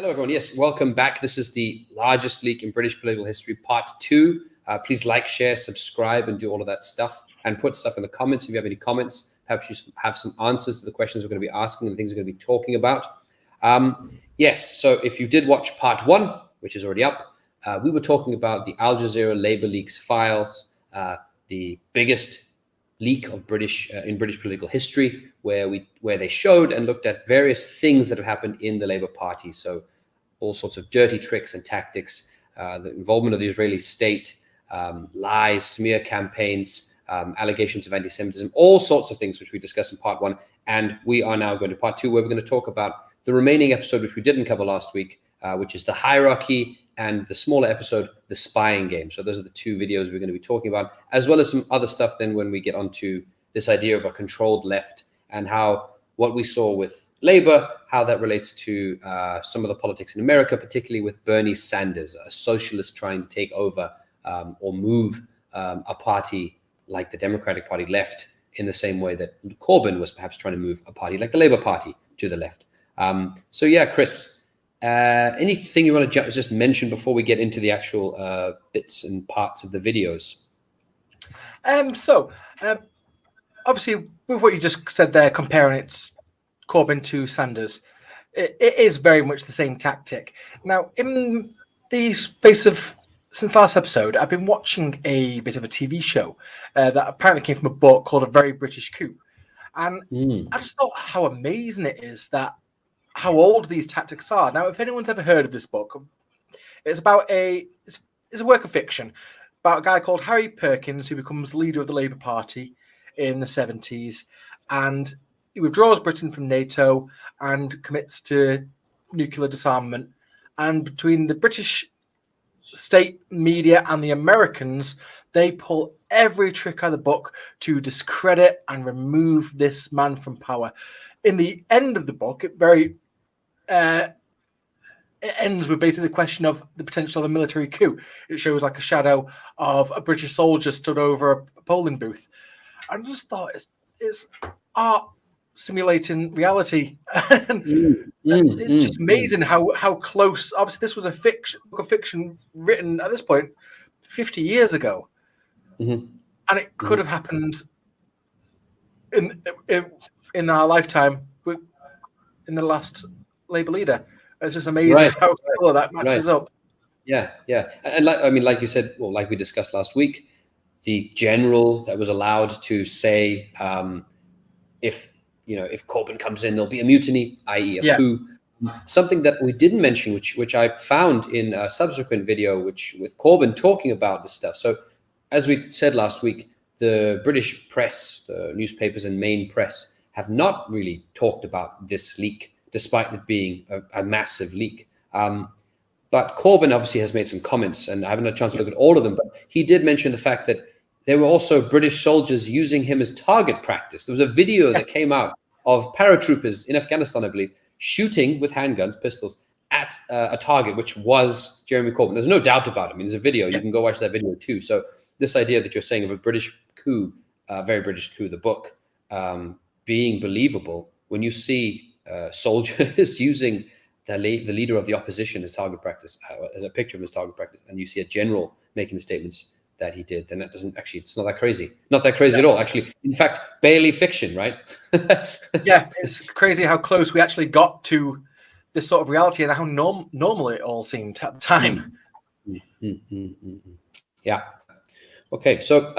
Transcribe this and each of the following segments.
Hello, everyone. Yes, welcome back. This is the largest leak in British political history, part 2. Please like, share, subscribe, and do all of that stuff. And put stuff in the comments if you have any comments. Perhaps you have some answers to the questions we're going to be asking and the things we're going to be talking about. Yes, so if you did watch part 1, which is already up, we were talking about the Aljazeera Labour Leak's files, the biggest leak of British political history, where they showed and looked at various things that have happened in the Labour Party. So all sorts of dirty tricks and tactics, the involvement of the Israeli state, lies, smear campaigns, allegations of anti-Semitism, all sorts of things which we discussed in part 1. And we are now going to part 2, where we're going to talk about the remaining episode, which we didn't cover last week, which is the hierarchy, and the smaller episode, the spying game. So those are the 2 videos we're going to be talking about, as well as some other stuff then when we get onto this idea of a controlled left and how what we saw with Labour, how that relates to some of the politics in America, particularly with Bernie Sanders, a socialist trying to take over or move a party like the Democratic Party left in the same way that Corbyn was perhaps trying to move a party like the Labour Party to the left. So yeah, Chris, anything you want to just mention before we get into the actual bits and parts of the videos? Obviously, with what you just said there, comparing it Corbyn to Sanders, it is very much the same tactic. Now, in the space of since last episode, I've been watching a bit of a TV show that apparently came from a book called A Very British Coup, and I just thought how amazing it is that how old these tactics are. Now, if anyone's ever heard of this book, it's about it's a work of fiction about a guy called Harry Perkins who becomes leader of the Labour Party in the 70s, and he withdraws Britain from NATO and commits to nuclear disarmament. And between the British state media and the Americans, they pull every trick out of the book to discredit and remove this man from power. In the end of the book, it ends with basically the question of the potential of a military coup. It shows like a shadow of a British soldier stood over a polling booth. I just thought it's art simulating reality. It's just amazing how close. Obviously, this was a book of fiction written at this point 50 years ago, and it could have happened in our lifetime in the last Labour leader. It's just amazing how all that matches up. Yeah, and like you said, well, like we discussed last week, the general that was allowed to say if Corbyn comes in, there'll be a mutiny, i.e. a coup. Something that we didn't mention, which I found in a subsequent video, with Corbyn talking about this stuff. So, as we said last week, the British press, the newspapers and main press, have not really talked about this leak, despite it being a massive leak. But Corbyn obviously has made some comments, and I haven't had a chance to look at all of them, but he did mention the fact that there were also British soldiers using him as target practice. There was a video that came out of paratroopers in Afghanistan, I believe, shooting with handguns, pistols, at a target, which was Jeremy Corbyn. There's no doubt about it. I mean, there's a video. You can go watch that video too. So this idea that you're saying of a British coup, Very British Coup, the book, being believable when you see soldiers using the leader of the opposition as target practice, as a picture of his target practice, and you see a general making the statements that he did, then that doesn't actually, it's not that crazy. Not that crazy at all, actually. In fact, barely fiction, right? Yeah, it's crazy how close we actually got to this sort of reality and how normal it all seemed at the time. Yeah. Okay, so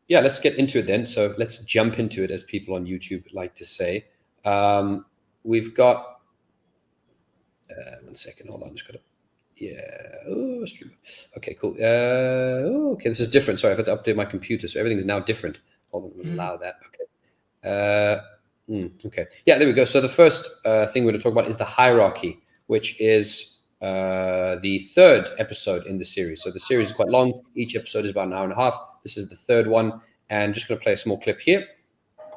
let's get into it then. So let's jump into it, as people on YouTube like to say. We've got, one second, hold on, just got to, okay, cool. Okay, this is different. Sorry, I've had to update my computer, so everything is now different. Hold on, we'll allow that. Okay. Okay. Yeah, there we go. So the first thing we're going to talk about is the hierarchy, which is the 3rd episode in the series. So the series is quite long. Each episode is about an hour and a half. This is the 3rd one, and just going to play a small clip here.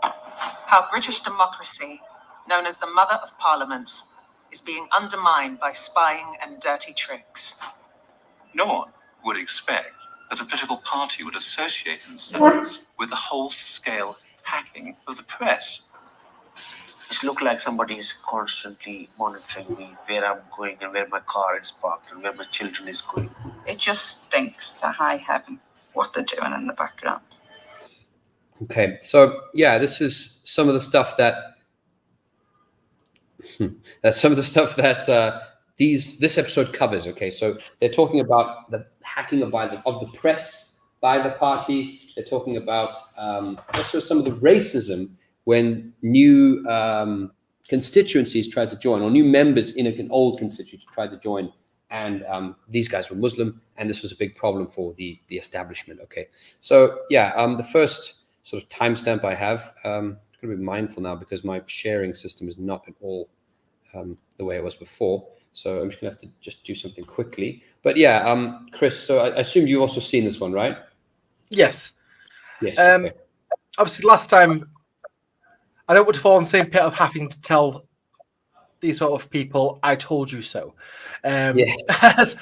How British democracy, known as the mother of parliaments, is being undermined by spying and dirty tricks. No one would expect that a political party would associate themselves with the whole-scale hacking of the press. It looks like somebody is constantly monitoring me, where I'm going and where my car is parked and where my children is going. It just stinks to high heaven what they're doing in the background. Okay, so yeah, this is some of the stuff that this episode covers. Okay, so they're talking about the hacking of the press by the party. They're talking about also some of the racism when new constituencies tried to join, or new members in an old constituency tried to join, and these guys were Muslim, and this was a big problem for the establishment. Okay, so yeah, the first sort of timestamp I have, I'm going to be mindful now because my sharing system is not at all the way it was before. So I'm just going to have to just do something quickly. But yeah, Chris, so I assume you've also seen this one, right? Yes. Yes. Okay. Obviously, last time, I don't want to fall in the same pit of having to tell these sort of people, I told you so. Yes.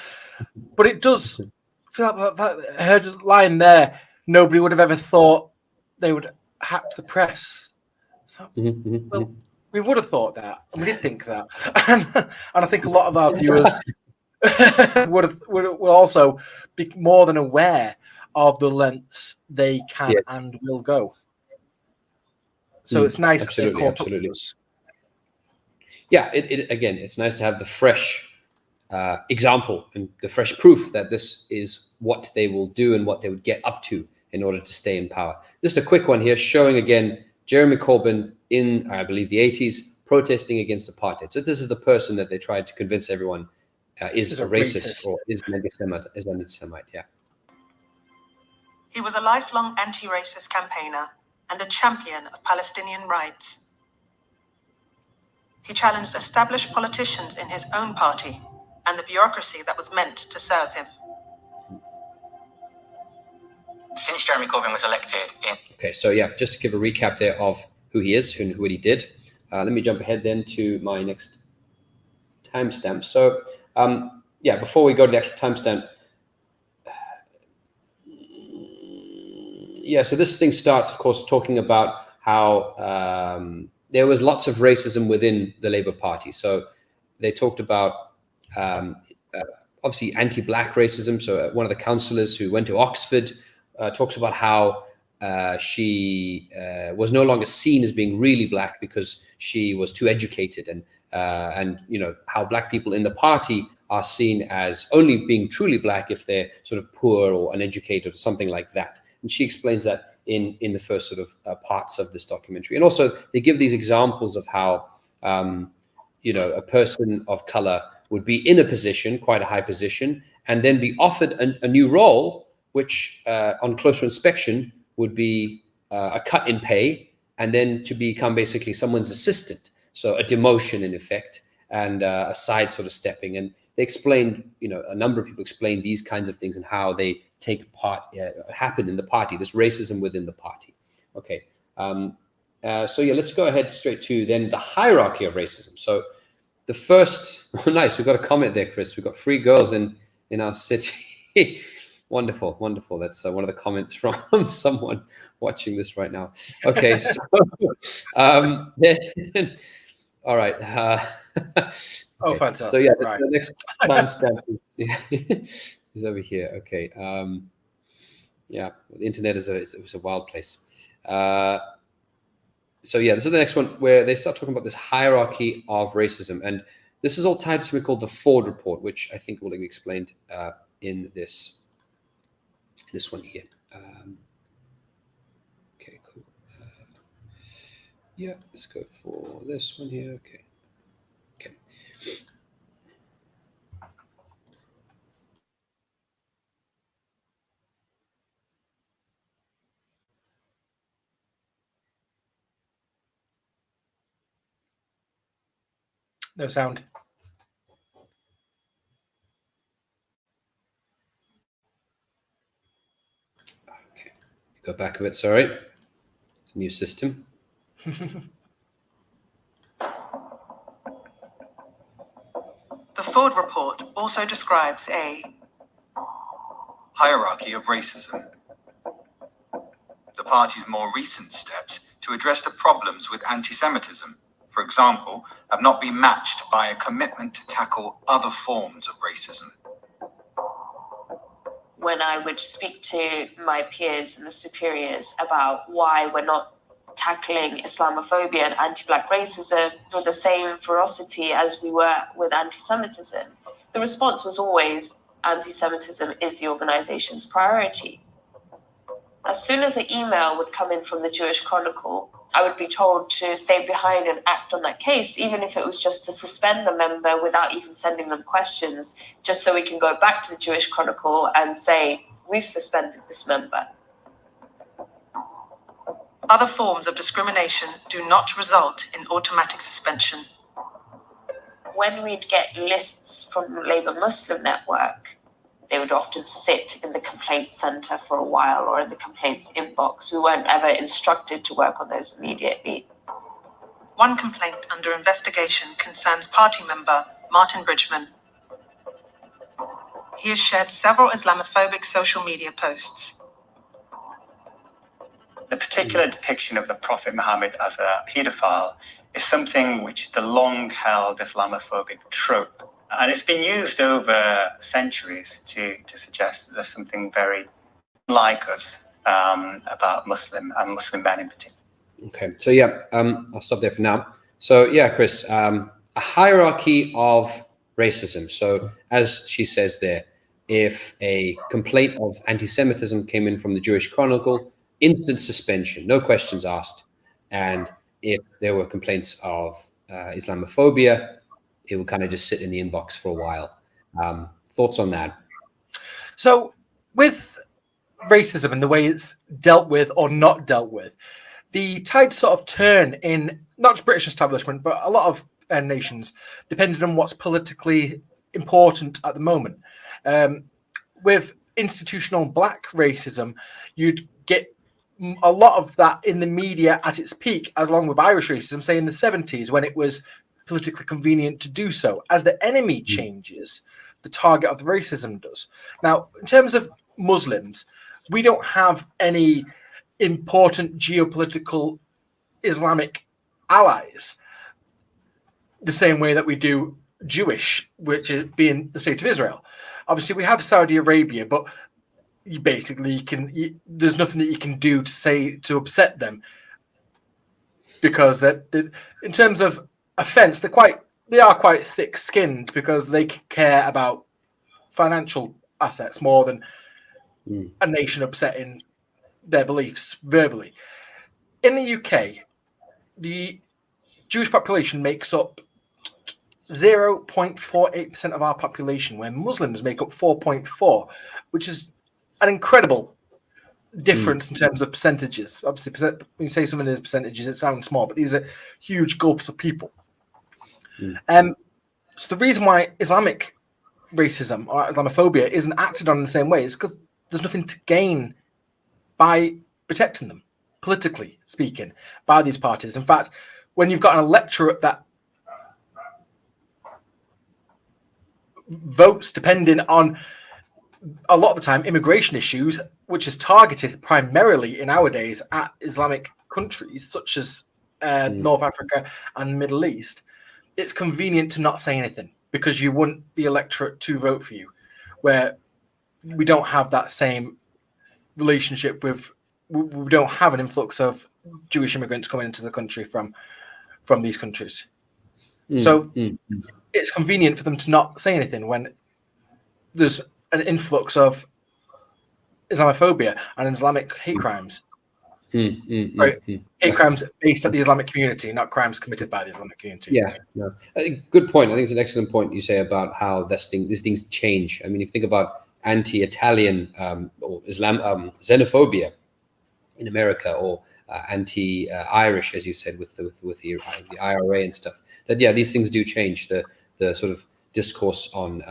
But it does feel like that her line there, nobody would have ever thought they would hack the press. So, well, we would have thought that, and we did think that. And I think a lot of our viewers will also be more than aware of the lengths they can and will go. So it's nice that they've caught up with us. Yeah, again, it's nice to have the fresh example and the fresh proof that this is what they will do and what they would get up to in order to stay in power. Just a quick one here, showing again Jeremy Corbyn in, I believe, the 80s, protesting against apartheid. So this is the person that they tried to convince everyone is a racist or is an anti-Semite. Yeah. He was a lifelong anti-racist campaigner and a champion of Palestinian rights. He challenged established politicians in his own party and the bureaucracy that was meant to serve him. Since Jeremy Corbyn was elected in... Okay, so yeah, just to give a recap there of who he is and what he did. Let me jump ahead then to my next timestamp. So yeah, before we go to the actual timestamp, yeah, so this thing starts, of course, talking about how there was lots of racism within the Labour Party. So they talked about obviously anti-black racism. So one of the councillors who went to Oxford talks about how she was no longer seen as being really black because she was too educated, and you know how black people in the party are seen as only being truly black if they're sort of poor or uneducated or something like that. And she explains that in the first sort of parts of this documentary. And also they give these examples of how you know, a person of color would be in a position, quite a high position, and then be offered a new role, which on closer inspection would be a cut in pay, and then to become basically someone's assistant. So a demotion in effect, and a side sort of stepping. And they explained, you know, a number of people explained these kinds of things and how they take part, happen in the party, this racism within the party. Okay. So yeah, let's go ahead straight to then the hierarchy of racism. So the first, nice, we've got a comment there, Chris. We've got 3 girls in our city. Wonderful, wonderful. That's one of the comments from someone watching this right now. Okay, so then, all right. Oh, fantastic! So yeah, right. the next timestamp is over here. Okay. Yeah, the internet is a wild place. So yeah, this is the next one where they start talking about this hierarchy of racism, and this is all tied to something called the Ford Report, which I think will be explained in this one here. Okay, cool. Yeah, let's go for this one here. Okay. Okay. No sound. Okay. Go back a bit, sorry. It's a new system. The Ford Report also describes a hierarchy of racism. The party's more recent steps to address the problems with anti-Semitism, for for example, have not been matched by a commitment to tackle other forms of racism. When I would speak to my peers and the superiors about why we're not tackling Islamophobia and anti-Black racism with the same ferocity as we were with anti-Semitism, the response was always, anti-Semitism is the organization's priority. As soon as an email would come in from the Jewish Chronicle, I would be told to stay behind and act on that case, even if it was just to suspend the member without even sending them questions, just so we can go back to the Jewish Chronicle and say, we've suspended this member. Other forms of discrimination do not result in automatic suspension. When we'd get lists from the Labour Muslim Network, they would often sit in the complaints centre for a while or in the complaints inbox. We weren't ever instructed to work on those immediately. One complaint under investigation concerns party member Martin Bridgman. He has shared several Islamophobic social media posts. The particular depiction of the Prophet Muhammad as a paedophile is something which the long-held Islamophobic trope. And it's been used over centuries to suggest that there's something very like us about Muslim and Muslim men in particular. Okay, so yeah, I'll stop there for now. So yeah, Chris, a hierarchy of racism. So as she says there, if a complaint of anti-Semitism came in from the Jewish Chronicle, instant suspension, no questions asked. And if there were complaints of Islamophobia, it would kind of just sit in the inbox for a while. Thoughts on that? So with racism and the way it's dealt with or not dealt with, the tide sort of turn in not just British establishment, but a lot of nations, depending on what's politically important at the moment. With institutional Black racism, you'd get a lot of that in the media at its peak, as along with Irish racism, say in the 70s, when it was politically convenient to do so. As the enemy changes, the target of the racism does. Now, in terms of Muslims, we don't have any important geopolitical Islamic allies the same way that we do Jewish, which is being the state of Israel. Obviously, we have Saudi Arabia, but you basically there's nothing that you can do to say to upset them, because in terms of offense, they are quite thick-skinned, because they care about financial assets more than a nation upsetting their beliefs verbally. In the UK, the Jewish population makes up 0.48% of our population, where Muslims make up 4.4%, which is an incredible difference in terms of percentages. Obviously, when you say something in percentages, it sounds small, but these are huge gulfs of people. So the reason why Islamic racism or Islamophobia isn't acted on in the same way is because there's nothing to gain by protecting them, politically speaking, by these parties. In fact, when you've got an electorate that votes depending on, a lot of the time, immigration issues, which is targeted primarily in nowadays at Islamic countries such as North Africa and the Middle East, it's convenient to not say anything because you want the electorate to vote for you, where we don't have that same relationship with, we don't have an influx of Jewish immigrants coming into the country from these countries. So it's convenient for them to not say anything when there's an influx of Islamophobia and Islamic hate crimes. Hate crimes based at the Islamic community, not crimes committed by the Islamic community. Yeah, no. Good point. I think it's an excellent point you say about how these things change. I mean, if you think about anti-Italian or xenophobia in America, or anti-Irish, as you said, with the IRA and stuff, that these things do change. The sort of discourse on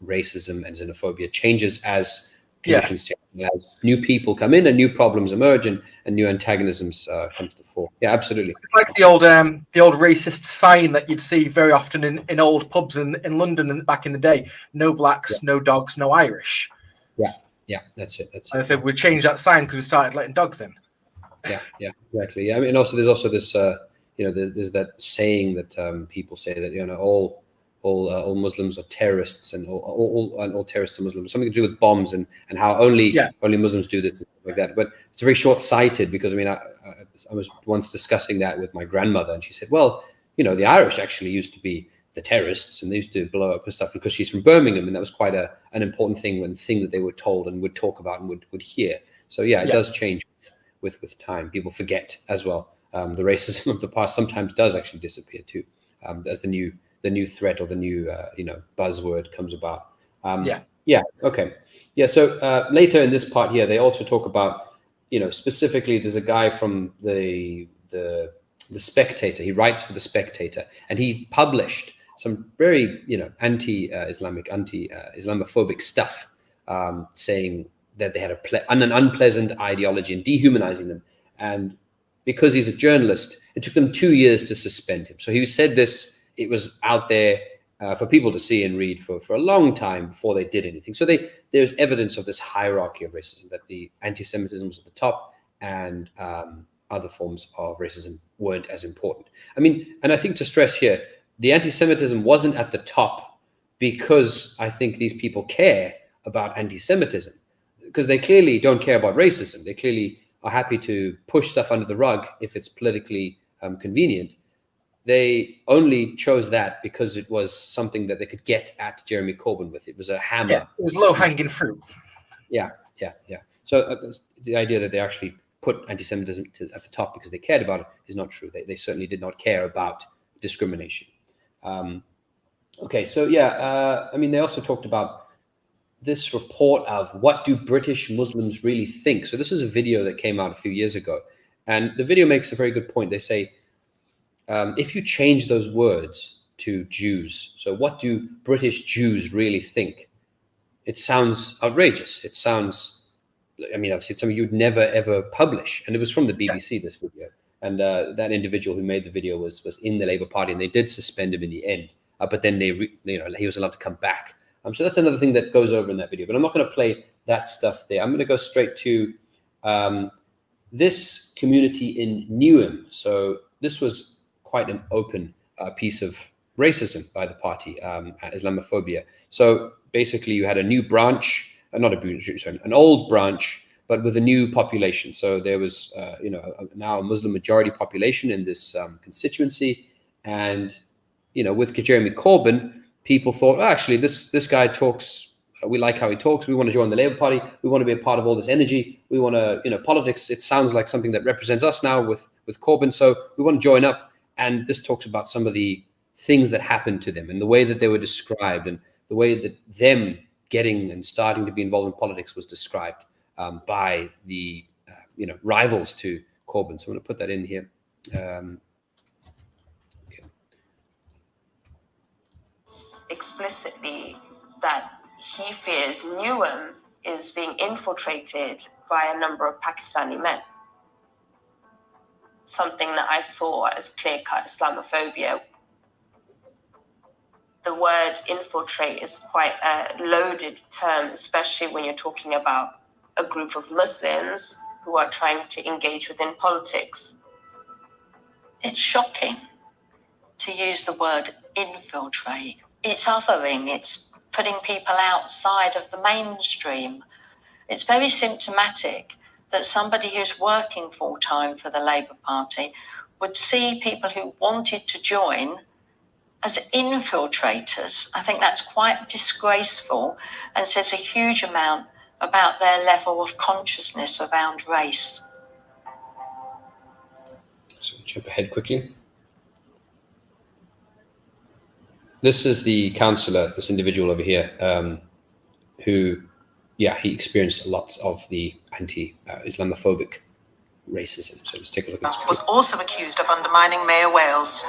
racism and xenophobia changes as conditions change, as new people come in and new problems emerge and new antagonisms come to the fore. Yeah, absolutely. It's like the old racist sign that you'd see very often in old pubs in London back in the day: no blacks, no dogs, no Irish. Yeah, that's it. I said we changed that sign because we started letting dogs in. Yeah, exactly. Yeah, I mean, also there's also this there's that saying that people say that all Muslims are terrorists, and all terrorists are Muslims. Something to do with bombs and how only Muslims do this, like that. But it's very short-sighted, because I was once discussing that with my grandmother, and she said, well, the Irish actually used to be the terrorists, and they used to blow up and stuff, because she's from Birmingham, and that was quite an important thing that they were told and would talk about and would hear. So it does change with time. People forget as well. The racism of the past sometimes does actually disappear too, as the new threat or the new buzzword comes about. Okay. So later in this part here, they also talk about, specifically, there's a guy from the Spectator. He writes for the Spectator, and he published some very anti-Islamic, anti-Islamophobic stuff, saying that they had an unpleasant ideology and dehumanizing them. And because he's a journalist, it took them 2 years to suspend him. So he said this, it was out there for people to see and read for a long time before they did anything. So there's evidence of this hierarchy of racism, that the anti-Semitism was at the top, and other forms of racism weren't as important. And I think to stress here, the anti-Semitism wasn't at the top because I think these people care about anti-Semitism, because they clearly don't care about racism. They clearly are happy to push stuff under the rug if it's politically convenient. They only chose that because it was something that they could get at Jeremy Corbyn with. It was a hammer. Yeah, it was low-hanging fruit. Yeah. So the idea that they actually put anti-Semitism at the top because they cared about it is not true. They certainly did not care about discrimination. They also talked about this report of what do British Muslims really think. So this is a video that came out a few years ago, and the video makes a very good point. They say, if you change those words to Jews, so what do British Jews really think? It sounds outrageous. It sounds, obviously it's something you'd never ever publish. And it was from the BBC, this video. And that individual who made the video was in the Labour Party, and they did suspend him in the end. But then he was allowed to come back. So that's another thing that goes over in that video. But I'm not going to play that stuff there. I'm going to go straight to this community in Newham. So this was quite an open piece of racism by the party, Islamophobia. So basically, you had a new branch, an old branch, but with a new population. So there was, now a Muslim majority population in this constituency, and with Jeremy Corbyn, people thought, actually, this guy talks. We like how he talks. We want to join the Labour Party. We want to be a part of all this energy. We want to, politics. It sounds like something that represents us now with Corbyn. So we want to join up. And this talks about some of the things that happened to them and the way that they were described, and the way that them getting and starting to be involved in politics was described by the rivals to Corbyn. So I'm going to put that in here. Explicitly that he fears Newham is being infiltrated by a number of Pakistani men. Something that I saw as clear-cut Islamophobia. The word infiltrate is quite a loaded term, especially when you're talking about a group of Muslims who are trying to engage within politics. It's shocking to use the word infiltrate. It's othering, it's putting people outside of the mainstream. It's very symptomatic that somebody who's working full-time for the Labour Party would see people who wanted to join as infiltrators. I think that's quite disgraceful and says a huge amount about their level of consciousness around race. So jump ahead quickly. This is the councillor, this individual over here, who, he experienced lots of the anti-Islamophobic racism. So let's take a look at this. Was also accused of undermining Mayor Wales.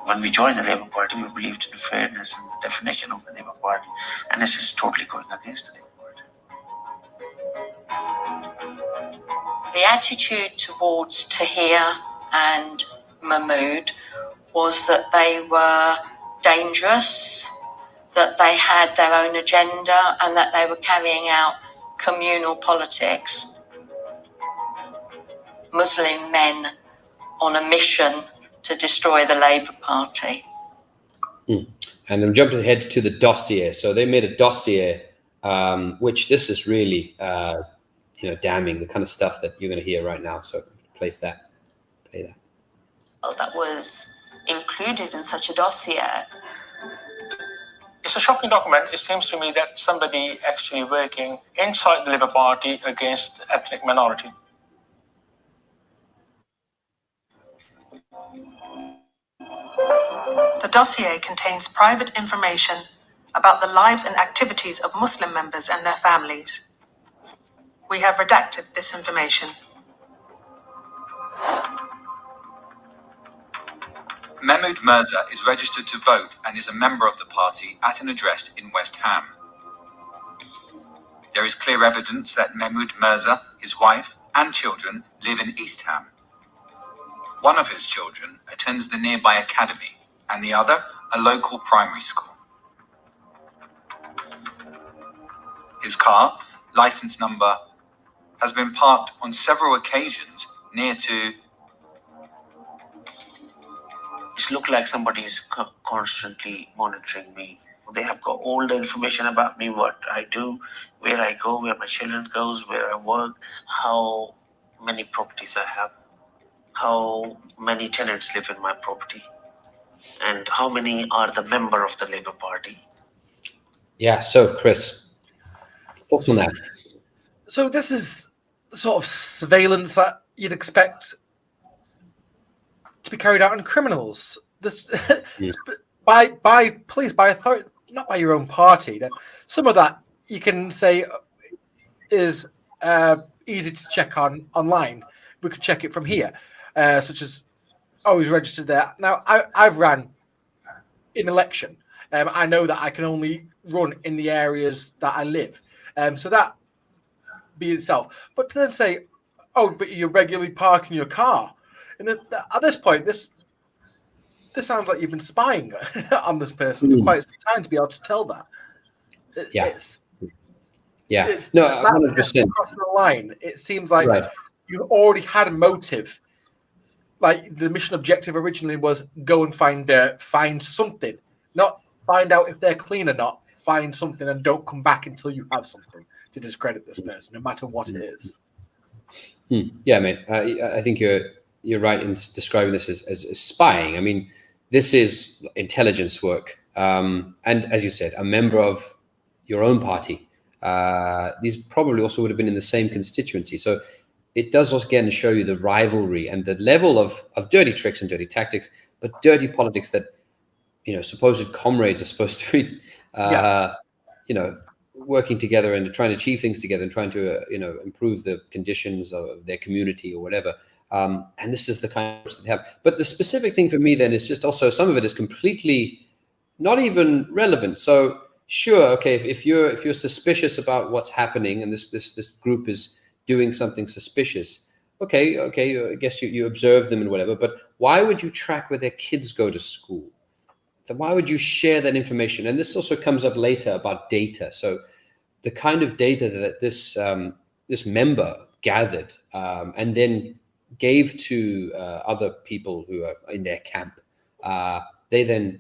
When we joined the Labour Party, we believed in fairness and the definition of the Labour Party, and this is totally going against the Labour Party. The attitude towards Tahir and Mahmood was that they were dangerous, that they had their own agenda, and that they were carrying out communal politics. Muslim men on a mission to destroy the Labour Party. And then jumped ahead to the dossier. So they made a dossier, which this is really, damning, the kind of stuff that you're going to hear right now. So play that. That was included in such a dossier. It's a shocking document. It seems to me that somebody actually working inside the Labour Party against ethnic minority. The dossier contains private information about the lives and activities of Muslim members and their families. We have redacted this information. Mahmoud Mirza is registered to vote and is a member of the party at an address in West Ham. There is clear evidence that Mahmoud Mirza, his wife, and children live in East Ham. One of his children attends the nearby academy, and the other a local primary school. His car, license number, has been parked on several occasions near to... It looks like somebody is constantly monitoring me. They have got all the information about me, what I do, where I go, where my children goes, where I work, how many properties I have, how many tenants live in my property, and how many are the member of the Labour Party. Yeah, so Chris, thoughts on that? So this is the sort of surveillance that you'd expect to be carried out on criminals. This by police, by authority, not by your own party. Now, some of that you can say is easy to check online. We could check it from here, such as, oh, he's registered there. Now, I've ran in election. I know that I can only run in the areas that I live. So that be itself. But to then say, oh, but you're regularly parking your car. And at this point, this sounds like you've been spying on this person for quite some time to be able to tell that. It's no, 100%. Crossing the line. It seems like you already had a motive. Like the mission objective originally was go and find something, not find out if they're clean or not. Find something and don't come back until you have something to discredit this person, no matter what it is. Yeah, mate. I think you're right in describing this as spying. I mean, this is intelligence work. And as you said, a member of your own party. These probably also would have been in the same constituency. So it does also again show you the rivalry and the level of dirty tricks and dirty tactics, but dirty politics that, supposed comrades are supposed to be, working together and trying to achieve things together and trying to, improve the conditions of their community or whatever. And this is the kind of that they have. But the specific thing for me then is just also some of it is completely not even relevant. So sure, okay, if you're suspicious about what's happening and this group is doing something suspicious, okay, I guess you observe them and whatever. But why would you track where their kids go to school? Why would you share that information? And this also comes up later about data. So the kind of data that this member gathered and then gave to other people who are in their camp, they then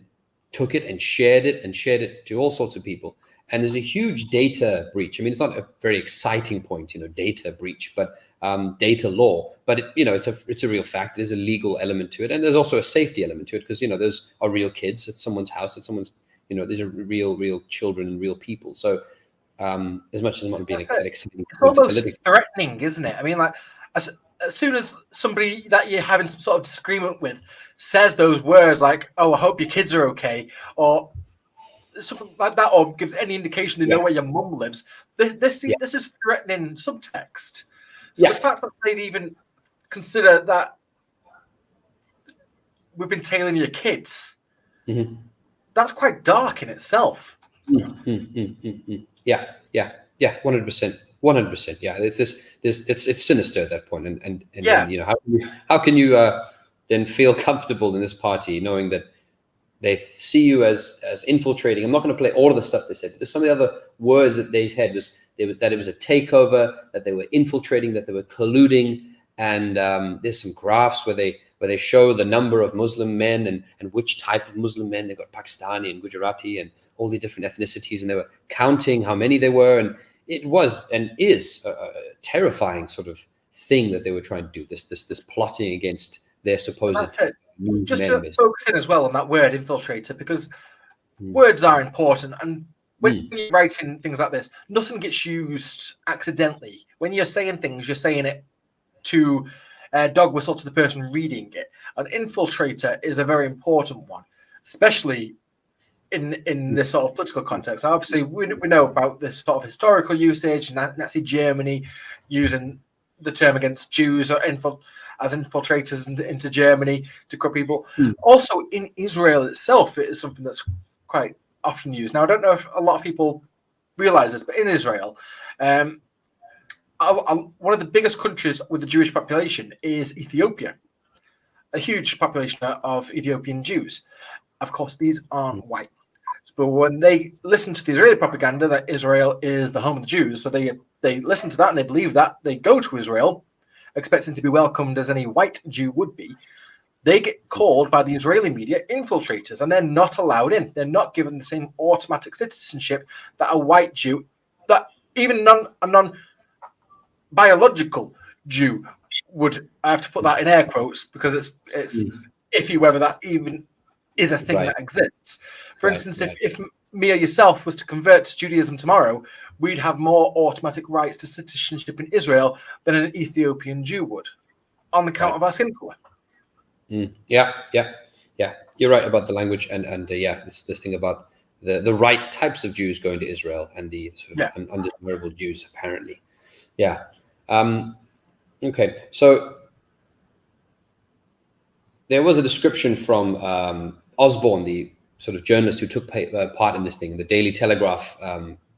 took it and shared it to all sorts of people. And there's a huge data breach. I mean, it's not a very exciting point, data breach, but data law. But it's a real fact. There's a legal element to it, and there's also a safety element to it because those are real kids. It's someone's house. It's someone's. These are real children and real people. So as much as I'm not being exciting, it's almost threatening, isn't it? I mean, like as soon as somebody that you're having some sort of disagreement with says those words like, "Oh, I hope your kids are okay," or something like that, or gives any indication they know where your mum lives, this is threatening subtext. So the fact that they'd even consider that we've been tailing your kids, that's quite dark in itself. Yeah, 100%. Yeah, it's sinister at that point, and then, how can you then feel comfortable in this party knowing that they see you as infiltrating? I'm not going to play all of the stuff they said, but there's some of the other words that they had that it was a takeover, that they were infiltrating, that they were colluding, and there's some graphs where they where they show the number of Muslim men and which type of Muslim men. They've got Pakistani and Gujarati and all the different ethnicities, and they were counting how many there were. And it was and is a terrifying sort of thing that they were trying to do, this plotting against their supposed just members. to focus in as well on that word infiltrator, because words are important, and when you're writing things like this, nothing gets used accidentally. When you're saying things, you're saying it to dog whistle to the person reading it. An infiltrator is a very important one, especially in this sort of political context. Obviously, we know about this sort of historical usage, Nazi Germany using the term against Jews or as infiltrators into Germany to corrupt people. Also, in Israel itself, it is something that's quite often used. Now, I don't know if a lot of people realize this, but in Israel, one of the biggest countries with the Jewish population is Ethiopia. A huge population of Ethiopian Jews. Of course, these aren't white. But when they listen to the Israeli propaganda that Israel is the home of the Jews, so they listen to that and they believe that, they go to Israel expecting to be welcomed as any white Jew would be. They get called by the Israeli media infiltrators, and they're not allowed in. They're not given the same automatic citizenship that a white Jew, that even a non-biological Jew would. I have to put that in air quotes because it's iffy whether that even is a thing that exists. For instance, if me or yourself was to convert to Judaism tomorrow, we'd have more automatic rights to citizenship in Israel than an Ethiopian Jew would, on account of our skin color. Yeah. You're right about the language and this thing about the right types of Jews going to Israel and the sort of undesirable Jews apparently. Yeah. Okay. So there was a description from Osborne, the sort of journalist who took part in this thing, the Daily Telegraph,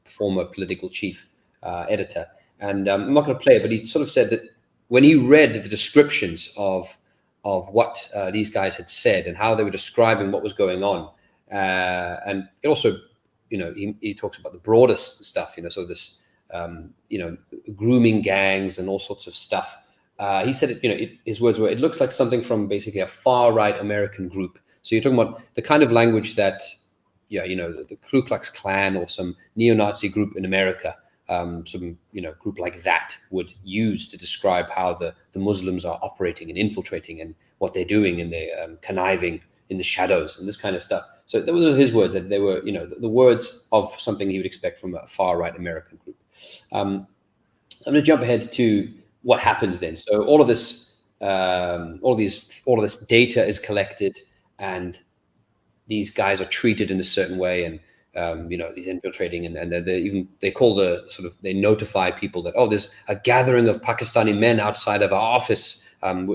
former political chief editor. And I'm not going to play it, but he sort of said that when he read the descriptions of what these guys had said and how they were describing what was going on, and it also, he talks about the broadest stuff, so this, grooming gangs and all sorts of stuff. He said, his words were, it looks like something from basically a far-right American group. So you're talking about the kind of language that, the Ku Klux Klan or some neo-Nazi group in America, some group like that would use to describe how the Muslims are operating and infiltrating and what they're doing, and they're conniving in the shadows and this kind of stuff. So those are his words, that they were, the words of something he would expect from a far-right American group. I'm going to jump ahead to what happens then. So all of this, all of this data is collected, and these guys are treated in a certain way, and these infiltrating, and they call they notify people that, there's a gathering of Pakistani men outside of our office,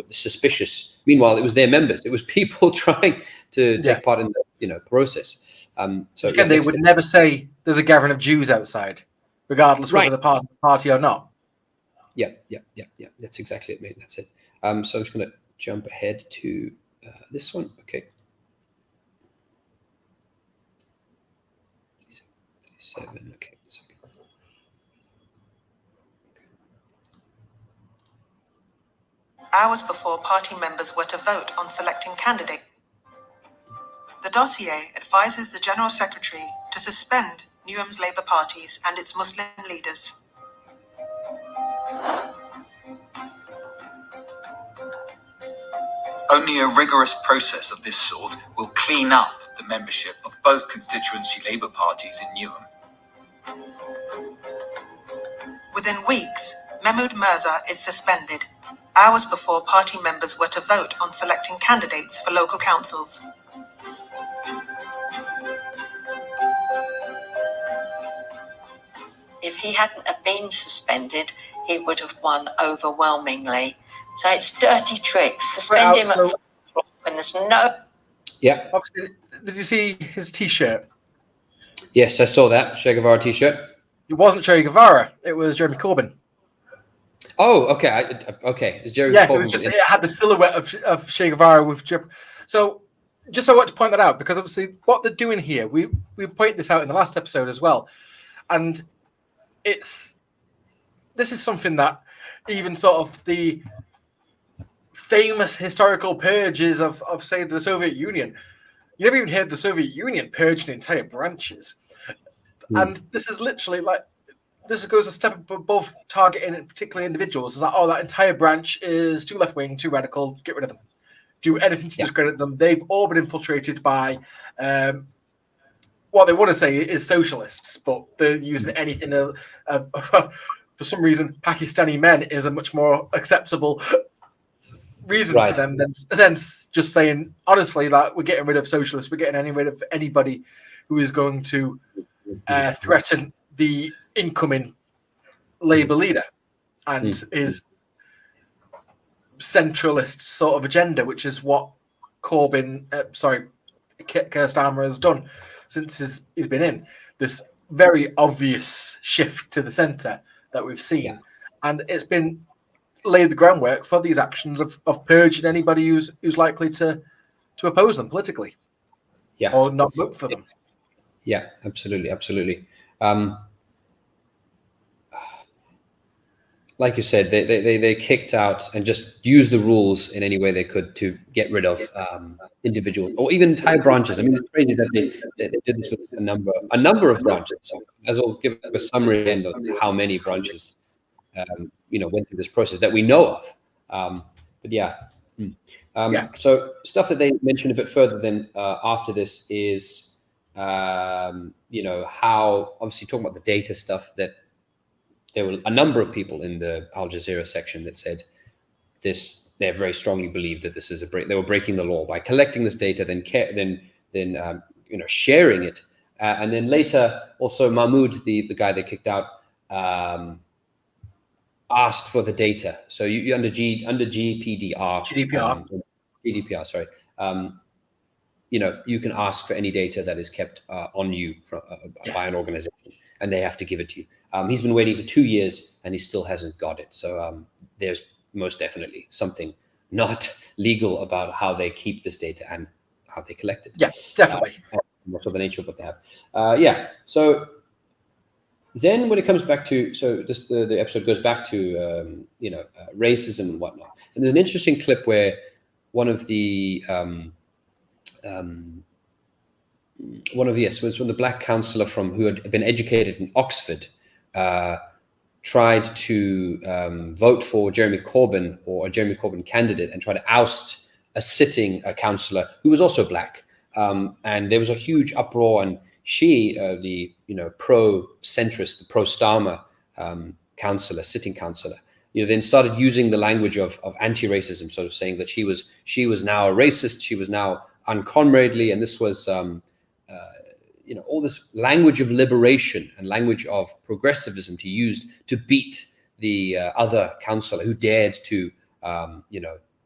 suspicious. Meanwhile, it was their members. It was people trying to take part in the process. So again, they would never say there's a gathering of Jews outside, regardless whether they're part of the party or not. Yeah. That's exactly it, mate. That's it. So I'm just going to jump ahead to this one. Okay. 7. Okay. Hours before party members were to vote on selecting candidates, the dossier advises the General Secretary to suspend Newham's Labour parties and its Muslim leaders. Only a rigorous process of this sort will clean up the membership of both constituency Labour parties in Newham. Within weeks, Mahmoud Mirza is suspended, hours before party members were to vote on selecting candidates for local councils. If he hadn't have been suspended, he would have won overwhelmingly. So it's dirty tricks. Suspend him at when there's no... Yeah. Obviously, did you see his T-shirt? Yes, I saw that. Che Guevara T-shirt. It wasn't Che Guevara. It was Jeremy Corbyn. Oh, okay. Okay. It's Jeremy Corbyn. It had the silhouette of Che Guevara with... So, just I want to point that out, because obviously what they're doing here, we pointed this out in the last episode as well. And this is something that even sort of the famous historical purges of say, the Soviet Union. You never even heard the Soviet Union purging entire branches. And this is literally like, this goes a step above targeting particular individuals. It's like, oh, that entire branch is too left-wing, too radical, get rid of them. Do anything to discredit them. They've all been infiltrated by what they want to say is socialists, but they're using anything. For some reason, Pakistani men is a much more acceptable reason for them than just saying, honestly, that we're getting rid of socialists, we're getting rid of anybody who is going to threaten the incoming Labour leader and his centralist sort of agenda, which is what Keir Starmer has done since he's been in. This very obvious shift to the centre that we've seen. And it's been laid the groundwork for these actions of purging anybody who's likely to oppose them politically or not vote for them. Yeah, absolutely. Like you said, they kicked out and just used the rules in any way they could to get rid of individuals or even entire branches. I mean, it's crazy that they did this with a number of branches. So as I'll give a summary end of how many branches went through this process that we know of. So stuff that they mentioned a bit further then after this is how obviously talking about the data stuff, that there were a number of people in the Al Jazeera section that said this. They very strongly believed that this is they were breaking the law by collecting this data, then sharing it, and then later also Mahmoud, the guy they kicked out, asked for the data. So you under GDPR, sorry. You can ask for any data that is kept on you by an organization, and they have to give it to you. He's been waiting for 2 years and he still hasn't got it. So there's most definitely something not legal about how they keep this data and how they collect it. Yeah, definitely. What's the nature of what they have. So then when it comes back to, the episode goes back to, racism and whatnot. And there's an interesting clip where one of the black councillor who had been educated in Oxford tried to vote for Jeremy Corbyn or a Jeremy Corbyn candidate and try to oust a sitting councillor who was also black. And there was a huge uproar, and she, the pro-centrist, the pro-Starmer sitting councillor, then started using the language of anti-racism, sort of saying that she was now a racist, she was now uncomradely, and this was all this language of liberation and language of progressivism to use to beat the other councillor who dared to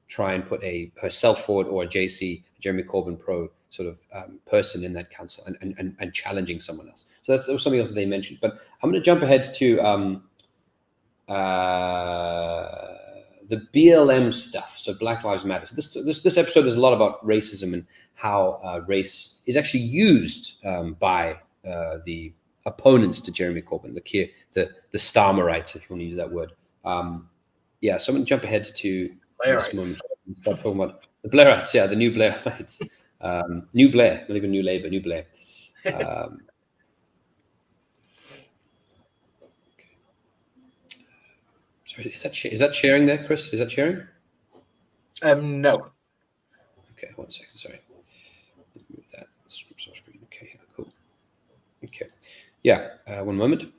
try and put herself forward, or a Jeremy Corbyn pro sort of person in that council and challenging someone else. So that was something else that they mentioned. But I'm going to jump ahead to the BLM stuff. So Black Lives Matter. So this episode is a lot about racism and how race is actually used by the opponents to Jeremy Corbyn, the Starmerites, if you want to use that word. So I'm going to jump ahead to this moment. Start talking about the Blairites. Yeah, the new Blairites. New Blair, not even New Labour, New Blair. Sorry, is that sharing there, Chris? Is that sharing? No. Okay, 1 second. Sorry. Move that. Screen. Okay, cool. Okay. Yeah, 1 moment.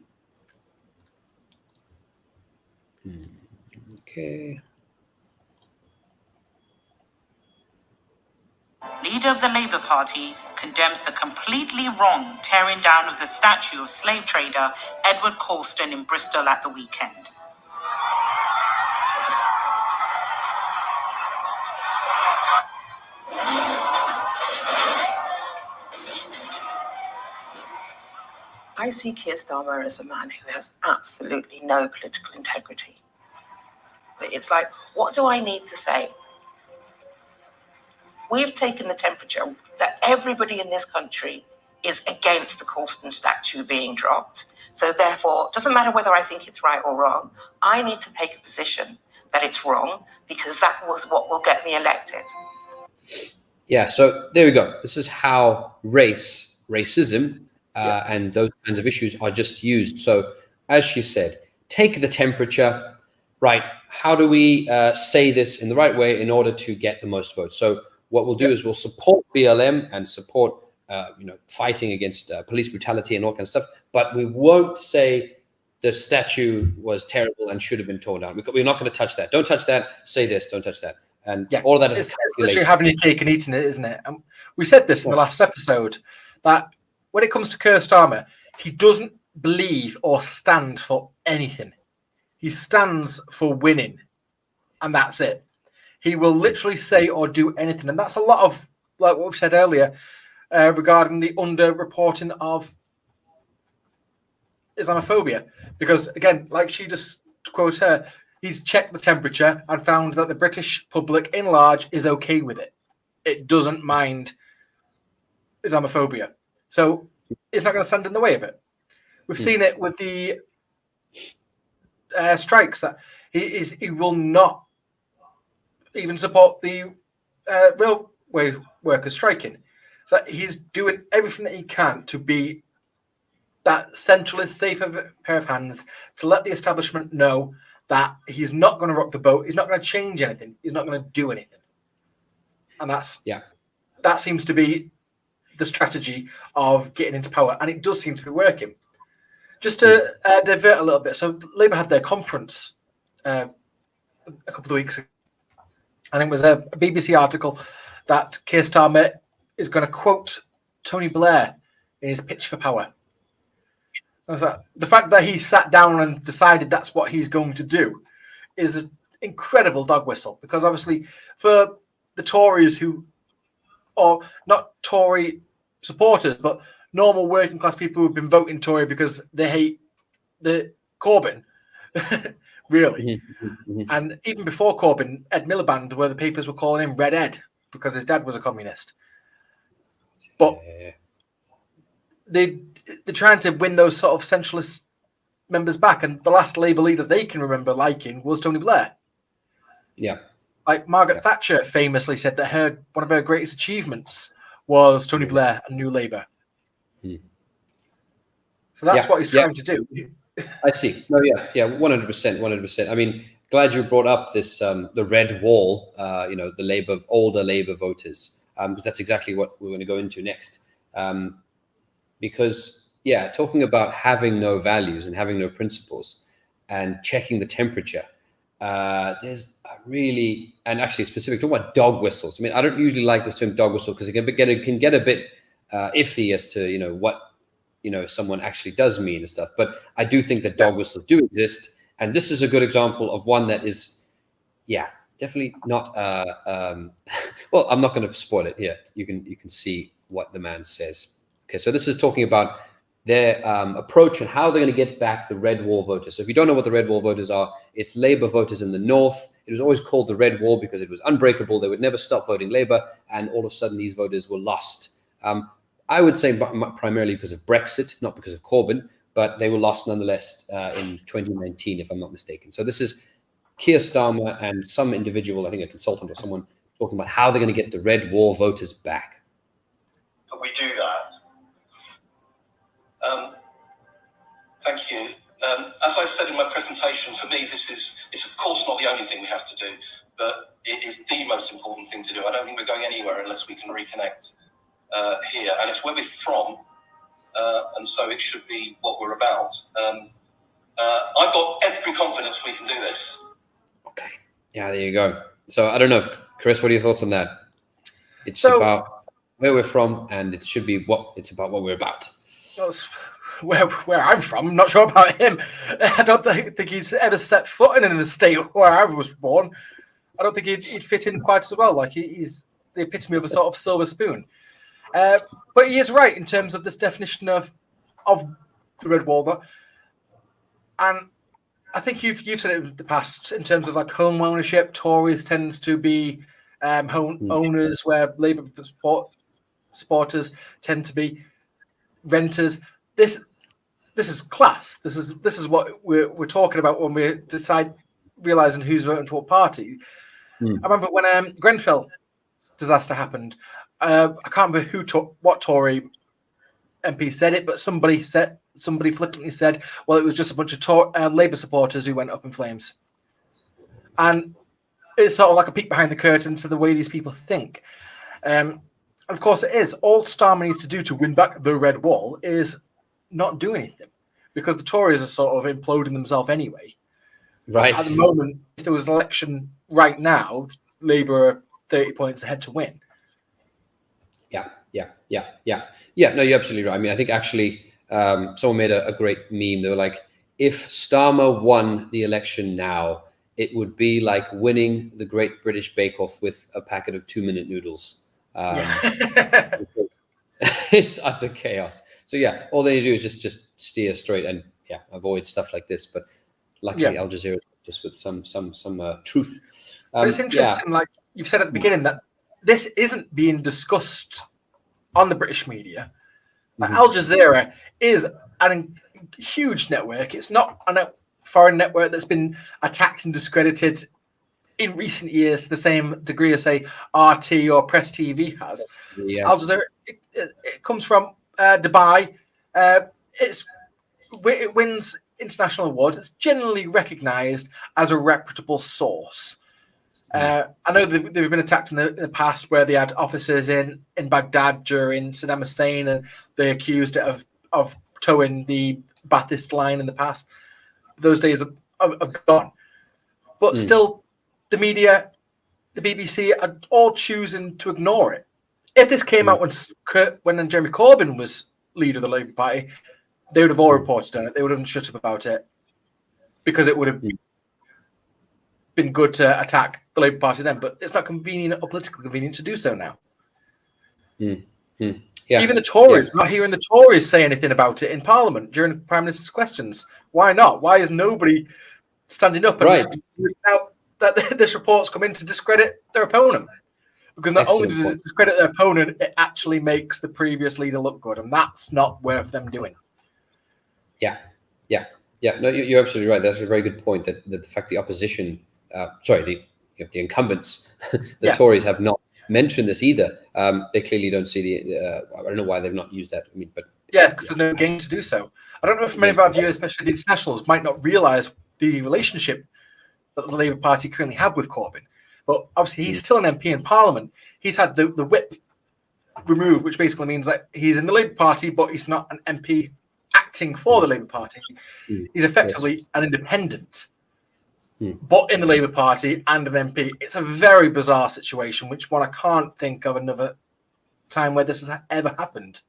Okay. Leader of the Labour Party condemns the completely wrong tearing down of the statue of slave trader Edward Colston in Bristol at the weekend. I see Keir Starmer as a man who has absolutely no political integrity. But it's like, what do I need to say? We've taken the temperature that everybody in this country is against the Colston statue being dropped. So therefore, it doesn't matter whether I think it's right or wrong, I need to take a position that it's wrong, because that was what will get me elected. Yeah, so there we go. This is how racism, and those kinds of issues are just used. So, as she said, take the temperature, right? How do we say this in the right way in order to get the most votes? So, what we'll do is we'll support BLM and support, fighting against police brutality and all kinds of stuff, but we won't say the statue was terrible and should have been torn down. We're not going to touch that. Don't touch that. Say this. Don't touch that. And all of that is it's literally having your cake and eating it, isn't it? We said this in the last episode, that when it comes to Keir Starmer, he doesn't believe or stand for anything. He stands for winning, and that's it. He will literally say or do anything, and that's a lot of, like what we said earlier, regarding the under-reporting of Islamophobia. Because, again, like she just quotes her, he's checked the temperature and found that the British public in large is okay with it. It doesn't mind Islamophobia. So it's not going to stand in the way of it. We've seen it with the strikes, that he will not even support the railway workers striking. So he's doing everything that he can to be that centralist, safe pair of hands, to let the establishment know that he's not going to rock the boat. He's not going to change anything. He's not going to do anything. And that seems to be the strategy of getting into power. And it does seem to be working. Just to divert a little bit. So Labour had their conference a couple of weeks ago. And it was a BBC article that Keir Starmer is going to quote Tony Blair in his pitch for power. The fact that he sat down and decided that's what he's going to do is an incredible dog whistle, because obviously for the Tories who, or not Tory supporters, but normal working class people who've been voting Tory because they hate the Corbyn, really. And even before Corbyn, Ed Miliband, where the papers were calling him Red Ed because his dad was a communist. But they're trying to win those sort of centralist members back, and the last Labour leader they can remember liking was Tony Blair. Yeah. Like Margaret Thatcher famously said that one of her greatest achievements was Tony Blair and New Labour. So that's what he's trying to do. I see. No, 100%. I mean, glad you brought up this the red wall. The older Labour voters, because that's exactly what we're going to go into next. Because talking about having no values and having no principles and checking the temperature, there's a really, and actually specific, talking about dog whistles. I mean, I don't usually like this term dog whistle because it can get a bit iffy as to what someone actually does mean and stuff. But I do think that dog whistles do exist, and this is a good example of one that is, definitely not. Well, I'm not going to spoil it here. You can see what the man says. Okay, so this is talking about their approach and how they're going to get back the red wall voters. So if you don't know what the red wall voters are, it's Labour voters in the north. It was always called the red wall because it was unbreakable. They would never stop voting Labour, and all of a sudden these voters were lost. I would say primarily because of Brexit, not because of Corbyn, but they were lost nonetheless in 2019, if I'm not mistaken. So this is Keir Starmer and some individual, I think a consultant or someone, talking about how they're going to get the red wall voters back. But we do that. Thank you. As I said in my presentation, for me, it's of course not the only thing we have to do, but it is the most important thing to do. I don't think we're going anywhere unless we can reconnect here. And it's where we're from, and so it should be what we're about. I've got every confidence we can do this. Okay. Yeah, there you go. So I don't know, Chris, what are your thoughts on that? It's about where we're from, and it should be it's about what we're about. Where I'm from, I'm not sure about him. I don't think he's ever set foot in an estate where I was born. I don't think he'd fit in quite as well. Like he's the epitome of a sort of silver spoon. But he is right in terms of this definition of the red wall. And I think you've said it in the past in terms of like home ownership. Tories tends to be home owners, where Labour supporters tend to be renters. This is class. This is what we're talking about when we decide realizing who's voting for what party. I remember when Grenfell disaster happened. I can't remember what Tory MP said it, but somebody flippantly said, "Well, it was just a bunch of Labour supporters who went up in flames," and it's sort of like a peek behind the curtain to the way these people think. And of course, it is. All Starmer needs to do to win back the red wall is not do anything, because the Tories are sort of imploding themselves anyway. Right. At the moment, if there was an election right now, Labour are 30 points ahead to win. Yeah. No, you're absolutely right. I mean, I think actually someone made a great meme. They were like, if Starmer won the election now, it would be like winning the Great British Bake Off with a packet of 2-minute noodles. It's utter chaos. So yeah, all they need to do is just steer straight and avoid stuff like this. But luckily, Aljazeera just with some truth. But it's interesting, like you've said at the beginning, that this isn't being discussed on the British media. Like, Al Jazeera is a huge network. It's not a foreign network that's been attacked and discredited in recent years to the same degree as, say, RT or Press TV has. Al Jazeera, it comes from Dubai. It wins international awards. It's generally recognised as a reputable source. I know they've been attacked in the past, where they had officers in Baghdad during Saddam Hussein, and they accused it of towing the Ba'athist line in the past. Those days have gone. But still, the media, the BBC, are all choosing to ignore it. If this came out when Jeremy Corbyn was leader of the Labour Party, they would have all reported on it. They would have shut up about it, because it would have been good to attack the Labour Party then, but it's not convenient or politically convenient to do so now. Even the Tories, not hearing the Tories say anything about it in Parliament during the Prime Minister's questions. Why not? Why is nobody standing up and out that this report's come in to discredit their opponent? Because not only does it discredit their opponent, it actually makes the previous leader look good, and that's not worth them doing. No, you're absolutely right. That's a very good point. That the fact the opposition, the incumbents, the Tories have not mentioned this either. They clearly don't see the. I don't know why they've not used that. I mean, but because there's no gain to do so. I don't know if many of our viewers, especially the internationals, might not realise the relationship that the Labour Party currently have with Corbyn. But obviously, he's still an MP in Parliament. He's had the whip removed, which basically means that he's in the Labour Party, but he's not an MP acting for the Labour Party. He's effectively an independent, but in the Labour Party and an MP. It's a very bizarre situation, which I can't think of another time where this has ever happened.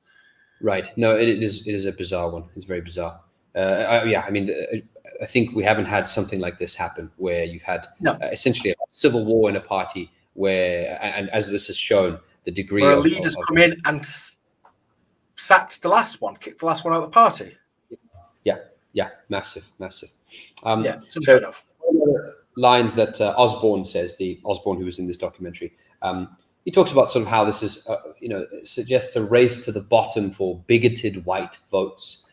Right. No, it is a bizarre one. It's very bizarre. I mean, I think we haven't had something like this happen, where you've had essentially a civil war in a party where, and as this has shown, the degree where leaders come in and sacked the last one, kicked the last one out of the party. Massive. So lines that Osborne says, the Osborne who was in this documentary, he talks about sort of how this is, suggests a race to the bottom for bigoted white votes.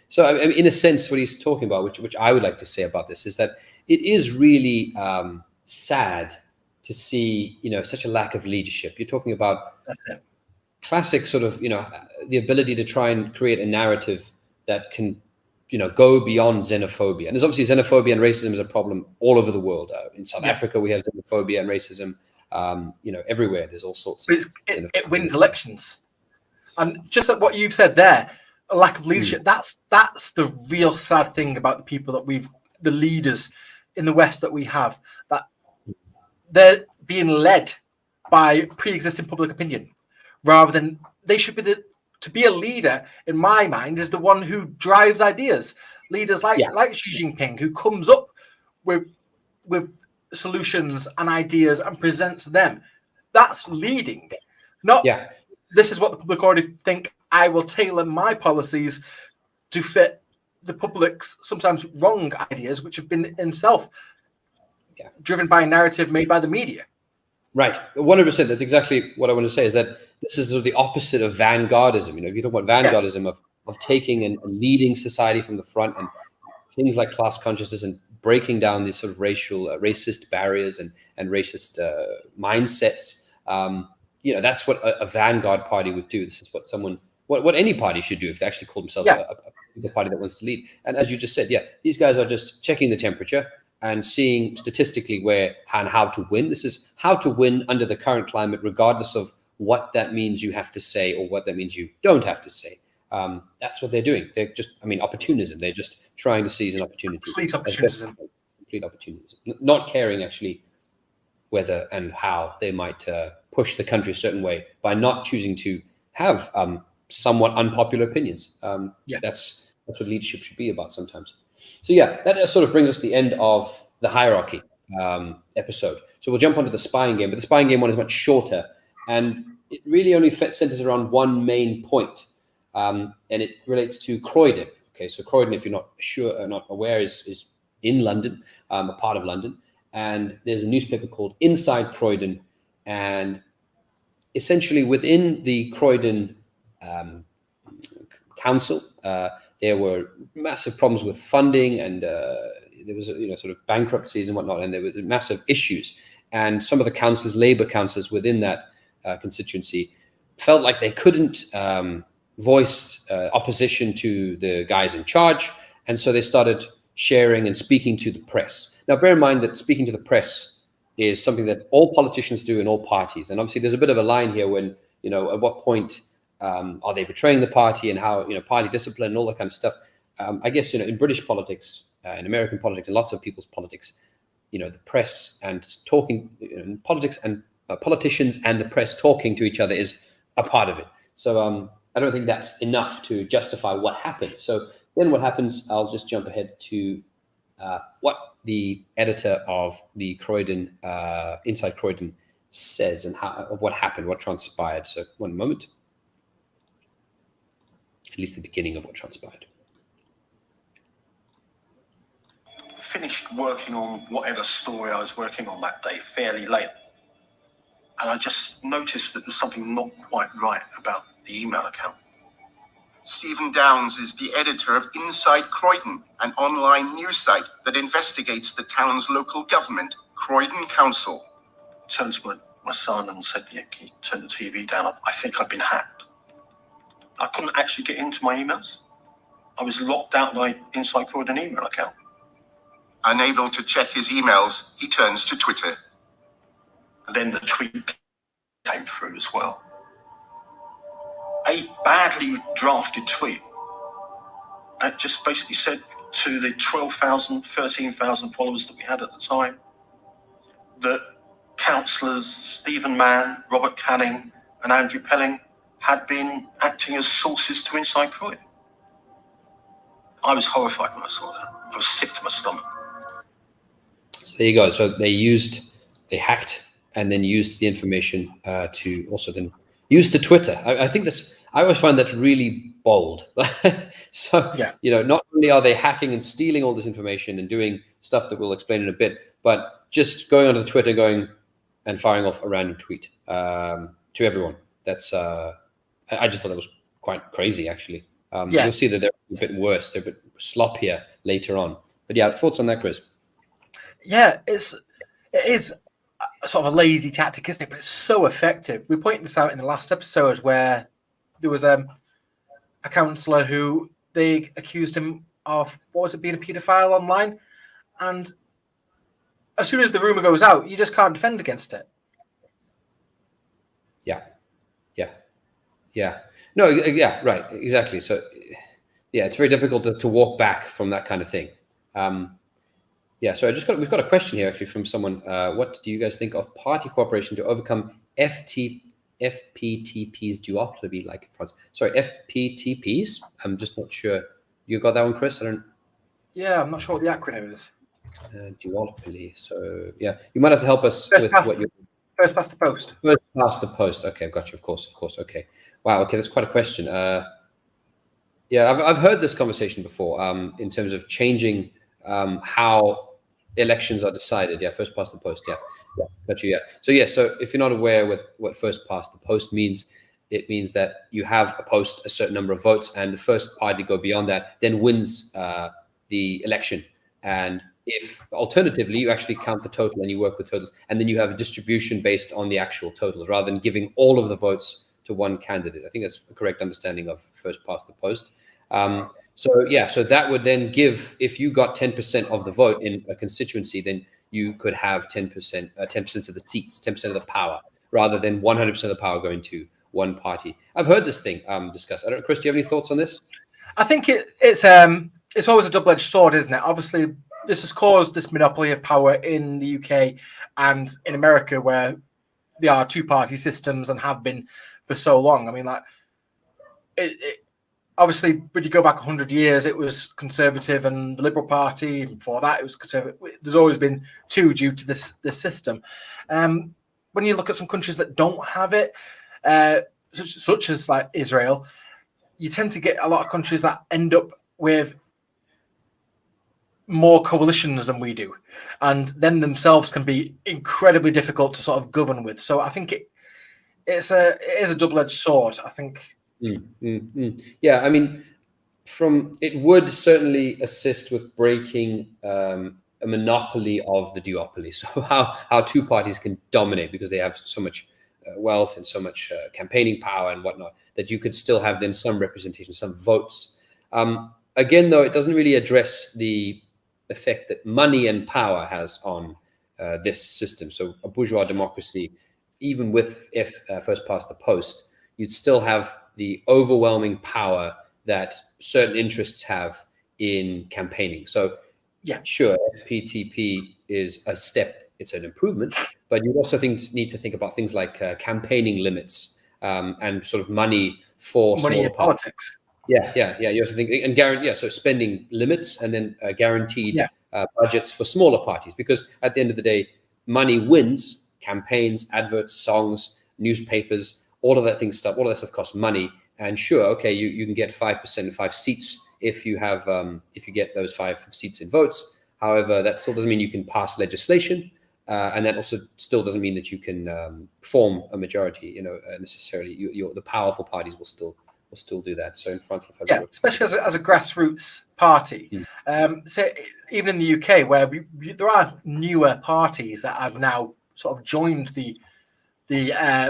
So I mean, in a sense, what he's talking about, which I would like to say about this, is that it is really sad to see, such a lack of leadership. You're talking about classic sort of, the ability to try and create a narrative that can, go beyond xenophobia. And there's obviously xenophobia and racism is a problem all over the world. In South Africa, we have xenophobia and racism. Everywhere there's all sorts. But it wins elections, and just like what you've said there, a lack of leadership. That's the real sad thing about the people that the leaders in the West that we have, that they're being led by pre-existing public opinion, rather than they should be to be a leader. In my mind, is the one who drives ideas. Leaders like Xi Jinping, who comes up with solutions and ideas and presents them. That's leading. Not this is what the public already think. I will tailor my policies to fit the public's sometimes wrong ideas, which have been themselves driven by a narrative made by the media. Right, 100%. That's exactly what I want to say. Is that this is sort of the opposite of vanguardism. If you talk about vanguardism of taking and leading society from the front, and things like class consciousness and breaking down these sort of racist barriers and racist mindsets. That's what a vanguard party would do. This is what any party should do if they actually call themselves a party that wants to lead. And as you just said, these guys are just checking the temperature and seeing statistically where and how to win. This is how to win under the current climate, regardless of what that means you have to say or what that means you don't have to say. That's what they're doing. They're just, opportunism. They're just trying to seize an opportunity. Complete opportunism. Complete opportunism. Not caring actually whether and how they might push the country a certain way by not choosing to have somewhat unpopular opinions. That's what leadership should be about sometimes. So that sort of brings us to the end of the hierarchy episode. So we'll jump onto the spying game, but the spying game one is much shorter, and it really only centers around one main point, and it relates to Croydon. Okay, so Croydon, if you're not sure or not aware, is in London, a part of London, and there's a newspaper called Inside Croydon, and essentially within the Croydon council, there were massive problems with funding, and there was sort of bankruptcies and whatnot, and there were massive issues. And some of the councillors, Labour councillors within that constituency, felt like they couldn't voice opposition to the guys in charge, and so they started sharing and speaking to the press. Now, bear in mind that speaking to the press is something that all politicians do in all parties, and obviously there's a bit of a line here when at what point are they betraying the party, and how party discipline and all that kind of stuff. I guess in British politics, in American politics, and lots of people's politics, the press and talking in politics and politicians and the press talking to each other is a part of it. So I don't think that's enough to justify what happened. So then what happens? I'll just jump ahead to what the editor of the Croydon Inside Croydon says and of what happened, what transpired. So one moment. At least the beginning of what transpired. Finished working on whatever story I was working on that day fairly late. And I just noticed that there's something not quite right about the email account. Stephen Downes is the editor of Inside Croydon, an online news site that investigates the town's local government, Croydon Council. Turned to my son and said, can you turn the TV down? I think I've been hacked. I couldn't actually get into my emails. I was locked out of my Inside Croydon email account. Unable to check his emails, he turns to Twitter. And then the tweet came through as well. A badly drafted tweet that just basically said to the 12,000, 13,000 followers that we had at the time that councillors Stephen Mann, Robert Canning and Andrew Pelling had been acting as sources to Inside Croydon. I was horrified when I saw that. I was sick to my stomach. So there you go. So they hacked and then used the information to also then use the Twitter. I think I always find that really bold. So, not only are they hacking and stealing all this information and doing stuff that we'll explain in a bit, but just going onto the Twitter, going and firing off a random tweet to everyone. That's I just thought that was quite crazy, actually. You'll see that they're a bit worse. They're a bit sloppier later on. But thoughts on that, Chris? Yeah, it is sort of a lazy tactic, isn't it? But it's so effective. We pointed this out in the last episode where there was a councillor who they accused him of, being a paedophile online. And as soon as the rumour goes out, you just can't defend against it. Yeah. No, yeah, right, exactly. So, it's very difficult to walk back from that kind of thing. So we've got a question here actually from someone. What do you guys think of party cooperation to overcome FPTP's duopoly like in France? Sorry, FPTPs? I'm just not sure. You got that one, Chris? Yeah, I'm not sure what the acronym is. Duopoly. So, you might have to help us with what you... First past the post. First past the post. Okay, I've got you. Of course. Okay. Wow. Okay, that's quite a question. I've heard this conversation before. In terms of changing how elections are decided. First past the post. Got you. So if you're not aware with what first past the post means, it means that you have a post a certain number of votes, and the first party to go beyond that then wins the election. And if alternatively you actually count the total and you work with totals, and then you have a distribution based on the actual totals rather than giving all of the votes to one candidate. I think that's a correct understanding of first past the post. So that would then give, if you got 10% of the vote in a constituency, then you could have 10% of the seats, 10% of the power, rather than 100% of the power going to one party. I've heard this thing discussed. I don't know, Chris, do you have any thoughts on this? I think it's always a double-edged sword, isn't it? Obviously, this has caused this monopoly of power in the UK and in America, where there are two-party systems and have been for so long. I mean, like, obviously, when you go back 100 years, it was Conservative and the Liberal Party. Before that, it was Conservative. There's always been two due to this system. When you look at some countries that don't have it, such as like Israel, you tend to get a lot of countries that end up with more coalitions than we do, and then themselves can be incredibly difficult to sort of govern with. So I think it is a double-edged sword, I think. Yeah, I mean, it would certainly assist with breaking a monopoly of the duopoly. So how two parties can dominate because they have so much wealth and so much campaigning power and whatnot, that you could still have then some representation, some votes. Again, though, it doesn't really address the effect that money and power has on this system. So a bourgeois democracy, even with first past the post, you'd still have the overwhelming power that certain interests have in campaigning. So yeah, sure, FPTP is a step, it's an improvement, but you also need to think about things like campaigning limits and sort of money for money in politics. Yeah. You have to think and guarantee. Yeah, so spending limits and then guaranteed budgets for smaller parties, because at the end of the day, money wins. Campaigns, adverts, songs, newspapers, all of that stuff costs money. And sure, okay, you can get 5%, 5 seats if you get those 5 seats in votes. However, that still doesn't mean you can pass legislation, and that also still doesn't mean that you can form a majority. Necessarily, the powerful parties will still do that. So in France, especially as a grassroots party. So even in the UK, where there are newer parties that have now sort of joined the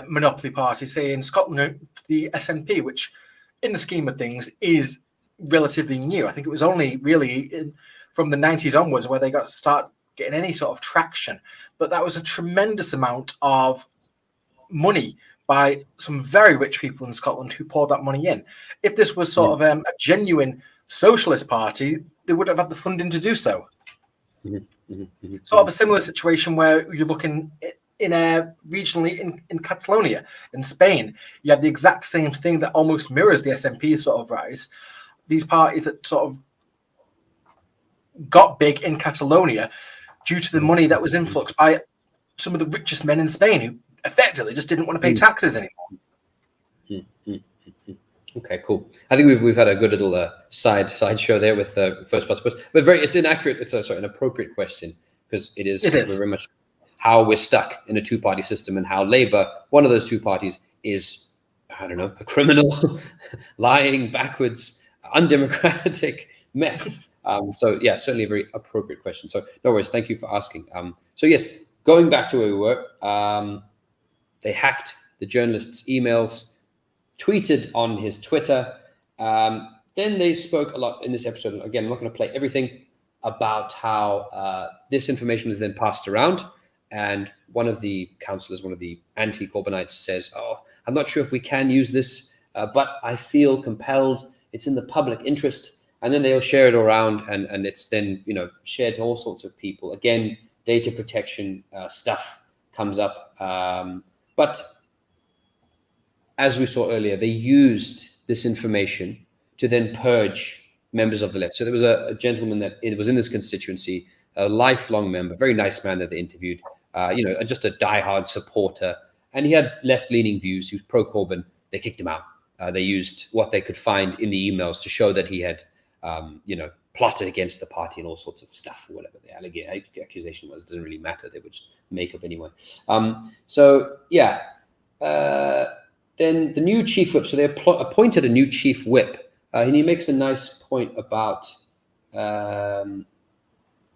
monopoly party, say in Scotland, the SNP, which in the scheme of things is relatively new. I think it was only really from the 90s onwards where they start getting any sort of traction. But that was a tremendous amount of money by some very rich people in Scotland who poured that money in. If this was sort of a genuine socialist party, they would have had the funding to do so. Sort of a similar situation where you're looking regionally in Catalonia, in Spain. You have the exact same thing that almost mirrors the SNP sort of rise. These parties that sort of got big in Catalonia due to the money that was influxed by some of the richest men in Spain who effectively just didn't want to pay taxes anymore. Okay, cool. I think we've had a good little side show there with first past post, but it's inaccurate. It's an appropriate question because it is very much how we're stuck in a two-party system and how Labour, one of those two parties, is, I don't know, a criminal, lying, backwards, undemocratic mess. So yeah, certainly a very appropriate question. So no worries. Thank you for asking. So yes, going back to where we were, they hacked the journalist's emails, tweeted on his Twitter. Then they spoke a lot in this episode. Again, I'm not going to play everything about how this information was then passed around. And one of the councillors, one of the anti-Corbynites says, I'm not sure if we can use this, but I feel compelled. It's in the public interest. And then they'll share it around and it's then, shared to all sorts of people. Again, data protection stuff comes up. But as we saw earlier, they used this information to then purge members of the left. So there was a gentleman that was in this constituency, a lifelong member, very nice man that they interviewed, just a diehard supporter. And he had left-leaning views. He was pro-Corbyn. They kicked him out. They used what they could find in the emails to show that he had, plotted against the party and all sorts of stuff, or whatever the accusation was. It doesn't really matter. They would just make up anyway. Then the new chief whip, so they appointed a new chief whip, and he makes a nice point about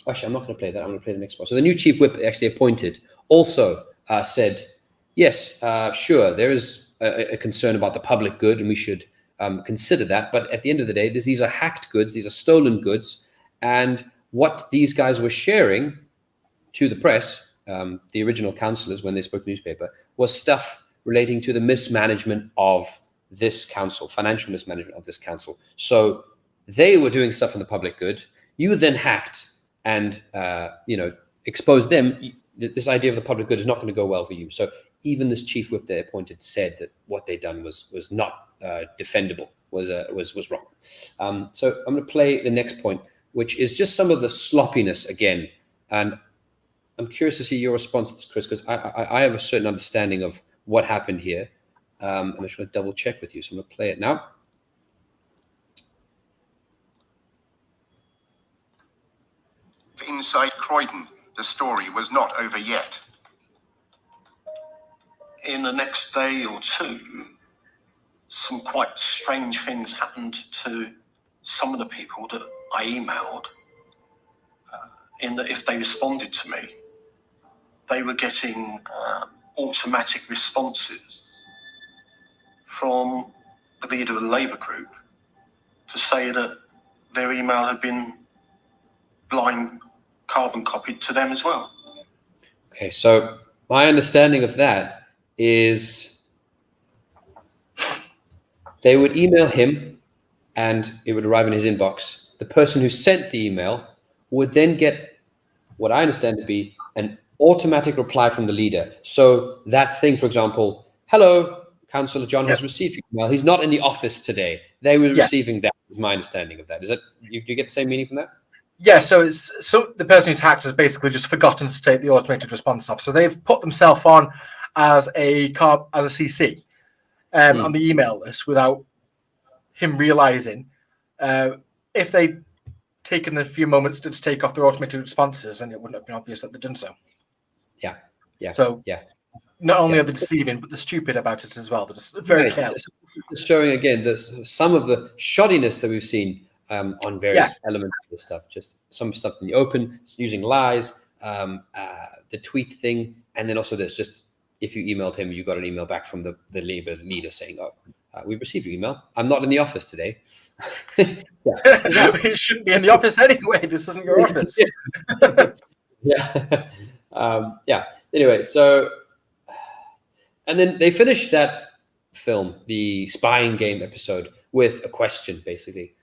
Actually, I'm not going to play that. I'm going to play the next one. So the new chief whip actually appointed also said, yes, sure, there is a concern about the public good, and we should consider that. But at the end of the day, these are hacked goods. These are stolen goods. And what these guys were sharing to the press, the original councillors, when they spoke to the newspaper, was stuff relating to the mismanagement of this council, financial mismanagement of this council. So they were doing stuff in the public good. You then hacked and exposed them. This idea of the public good is not going to go well for you. So even this chief whip they appointed said that what they'd done was not defendable, was wrong. So I'm going to play the next point, which is just some of the sloppiness again. And I'm curious to see your response to this, Chris, because I have a certain understanding of what happened here. I'm just going to double check with you. So I'm going to play it now. Inside Croydon, the story was not over yet. In the next day or two, some quite strange things happened to some of the people that I emailed. In that if they responded to me, they were getting automatic responses from the leader of the Labour group to say that their email had been blind carbon copied to them as well. Okay, so my understanding of that is they would email him and it would arrive in his inbox. The person who sent the email would then get what I understand to be an automatic reply from the leader. So that thing, for example, hello, Councillor John has received your email. He's not in the office today. They were receiving that, is my understanding of that. Is that, do you get the same meaning from that? Yeah, so the person who's hacked has basically just forgotten to take the automated response off. So they've put themselves on as a CC on the email list without him realizing. If they'd taken a few moments to just take off their automated responses, then it wouldn't have been obvious that they'd done so. Yeah. So not only are they deceiving, but they're stupid about it as well. They're just very careless. Just showing again some of the shoddiness that we've seen on various elements of this stuff. Just some stuff in the open, using lies, the tweet thing, and then also this. Just if you emailed him, you got an email back from the Labour leader saying, "Oh, we've received your email. I'm not in the office today." You shouldn't be in the office anyway. This isn't your office. Anyway, so and then they finished that film, the spying game episode, with a question, basically.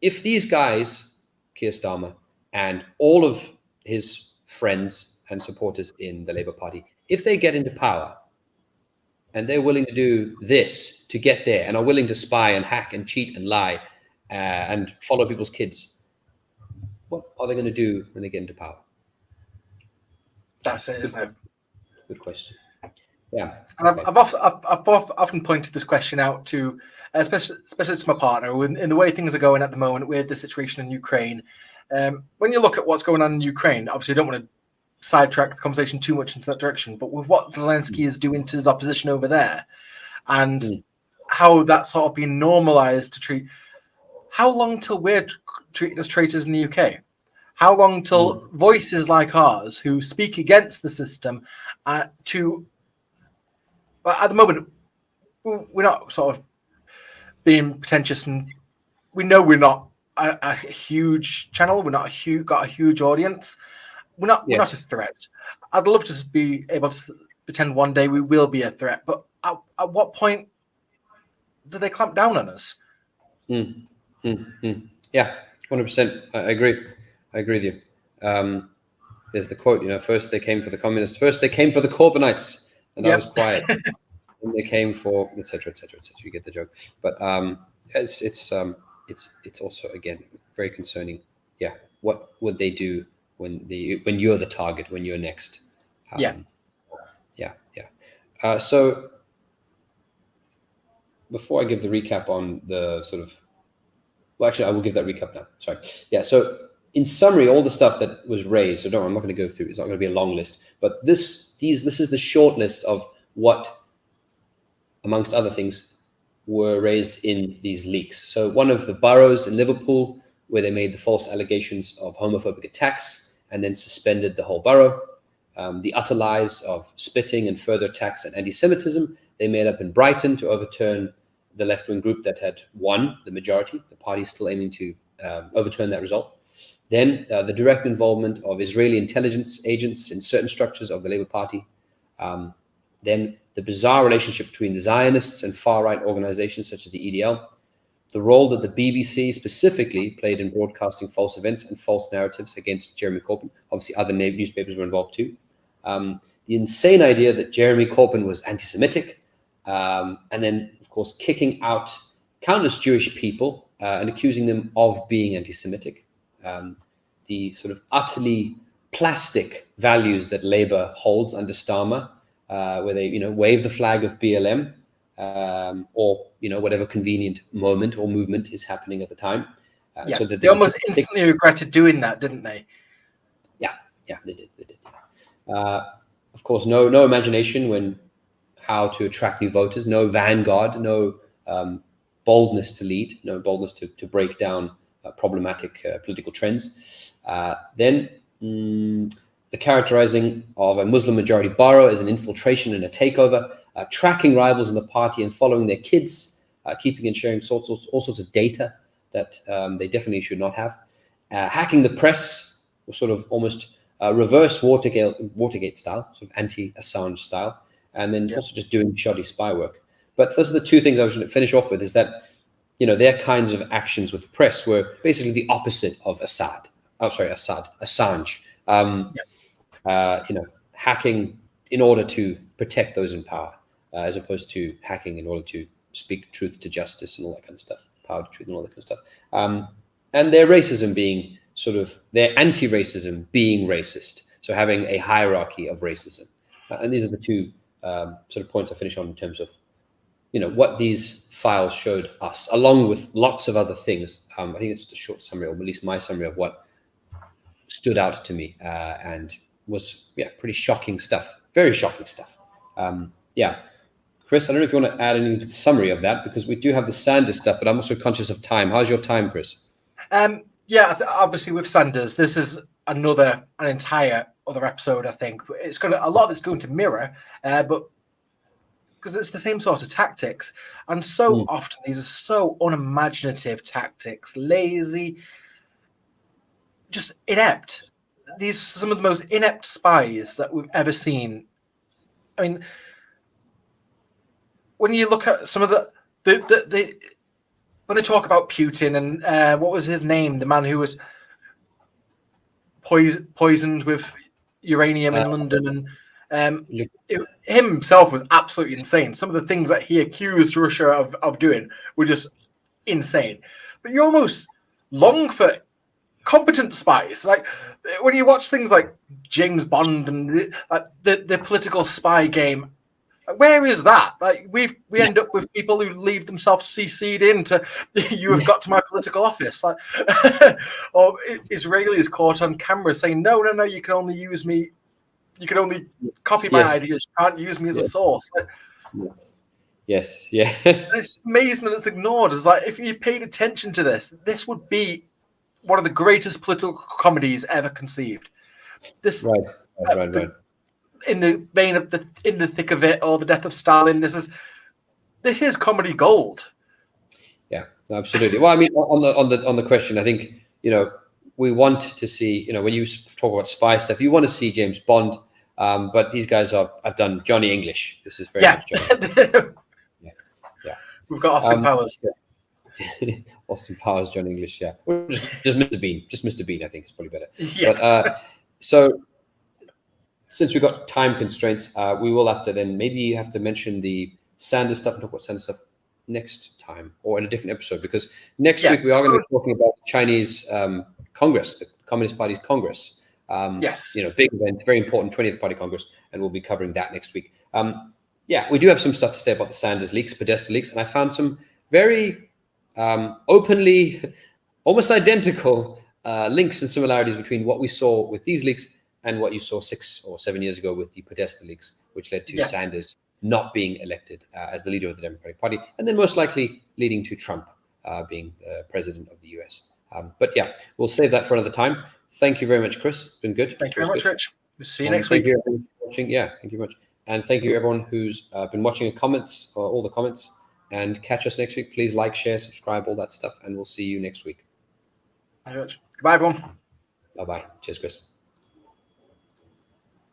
If these guys, Keir Starmer and all of his friends and supporters in the Labour Party, if they get into power and they're willing to do this to get there and are willing to spy and hack and cheat and lie and follow people's kids, what are they going to do when they get into power? That's it, isn't it? Good question. Yeah. And I've often pointed this question out to, especially to my partner, in the way things are going at the moment with the situation in Ukraine. When you look at what's going on in Ukraine, obviously I don't want to sidetrack the conversation too much into that direction, but with what Zelensky is doing to his opposition over there and how that's sort of been normalized to treat, how long till we're treated as traitors in the UK? How long till voices like ours who speak against the system at the moment, we're not sort of being pretentious, and we know we're not a huge channel. We're not got a huge audience. We're not a threat. I'd love to be able to pretend one day we will be a threat, but at what point do they clamp down on us? Yeah, 100%. I agree. I agree with you. There's the quote, first they came for the communists, first they came for the Corbynites, and I was quiet. And they came for etc. etc. etc. You get the joke. But it's also again very concerning. Yeah, what would they do when you're the target, when you're next? So before I give the recap on the sort of, well, actually, I will give that recap now. Sorry. Yeah. So in summary, all the stuff that was raised. So I'm not going to go through. It's not going to be a long list. But this is the short list of what, amongst other things, were raised in these leaks. So one of the boroughs in Liverpool where they made the false allegations of homophobic attacks and then suspended the whole borough. The utter lies of spitting and further attacks at anti-Semitism they made up in Brighton to overturn the left-wing group that had won the majority. The party is still aiming to overturn that result. Then the direct involvement of Israeli intelligence agents in certain structures of the Labour Party. Then the bizarre relationship between the Zionists and far-right organizations such as the EDL. The role that the BBC specifically played in broadcasting false events and false narratives against Jeremy Corbyn. Obviously, other newspapers were involved too. The insane idea that Jeremy Corbyn was anti-Semitic, and then, of course, kicking out countless Jewish people and accusing them of being anti-Semitic. The sort of utterly plastic values that Labour holds under Starmer, where they, wave the flag of BLM, or whatever convenient moment or movement is happening at the time. So that they almost instantly regretted doing that, didn't they? Yeah, they did. Of course, no imagination when how to attract new voters, no vanguard, no boldness to lead, no boldness to break down problematic political trends. Then the characterizing of a Muslim majority borough as an infiltration and a takeover, tracking rivals in the party and following their kids, keeping and sharing all sorts of data that they definitely should not have, hacking the press, or sort of almost reverse Watergate style, sort of anti-Assange style, and then also just doing shoddy spy work. But those are the two things I was going to finish off with, is that their kinds of actions with the press were basically the opposite of Assange. Hacking in order to protect those in power, as opposed to hacking in order to speak truth to justice and all that kind of stuff, power to truth and all that kind of stuff. And their racism being their anti-racism being racist. So having a hierarchy of racism. And these are the two sort of points I finish on in terms of, what these files showed us, along with lots of other things. I think it's just a short summary, or at least my summary of what stood out to me and was, pretty shocking stuff. Very shocking stuff. Chris, I don't know if you want to add anything to the summary of that, because we do have the Sanders stuff, but I'm also conscious of time. How's your time, Chris? Obviously with Sanders, this is an entire other episode. I think it's a lot that's going to mirror, but because it's the same sort of tactics, and so often these are so unimaginative tactics, lazy, just inept. These are some of the most inept spies that we've ever seen. I mean, when you look at some of the when they talk about Putin and what was his name, the man who was poisoned with uranium in London, and himself was absolutely insane. Some of the things that he accused Russia of doing were just insane. But you almost long for competent spies. Like when you watch things like James Bond and the political spy game, where is that? Like we end up with people who leave themselves CC'd into you have got to my political office, like, or Israelis caught on camera saying no, you can only use me, you can only copy my ideas, you can't use me as a source. Like, it's amazing that it's ignored. It's like if you paid attention to this would be one of the greatest political comedies ever conceived. This right. In the vein of In the Thick of It or The Death of Stalin, this is comedy gold. Yeah, absolutely. Well, I mean, on the question, I think we want to see, when you talk about spy stuff, you want to see James Bond, but these guys have done Johnny English. This is very much Johnny. We've got Austin Powers. Austin Powers, John English, just Mr. Bean. Just Mr. Bean, I think is probably better. Yeah. But so since we've got time constraints, we will have to then maybe have to mention the Sanders stuff and talk about Sanders stuff next time or in a different episode, because next week we are going to be talking about the Chinese Congress, the Communist Party's Congress. Big event, very important 20th Party Congress, and we'll be covering that next week. We do have some stuff to say about the Sanders leaks, protestor leaks, and I found some very openly, almost identical links and similarities between what we saw with these leaks and what you saw 6 or 7 years ago with the protestor leaks, which led to Sanders not being elected as the leader of the Democratic Party, and then most likely leading to Trump being president of the US. But yeah, we'll save that for another time. Thank you very much, Chris. It's been good. Thank you very much, Rich. We'll see you And next week. Thank you everyone for watching. Yeah, thank you very much. And thank you everyone who's been watching the comments, or all the comments. And catch us next week. Please like, share, subscribe, all that stuff. And we'll see you next week. Thank you very much. Goodbye, everyone. Bye-bye. Cheers, Chris.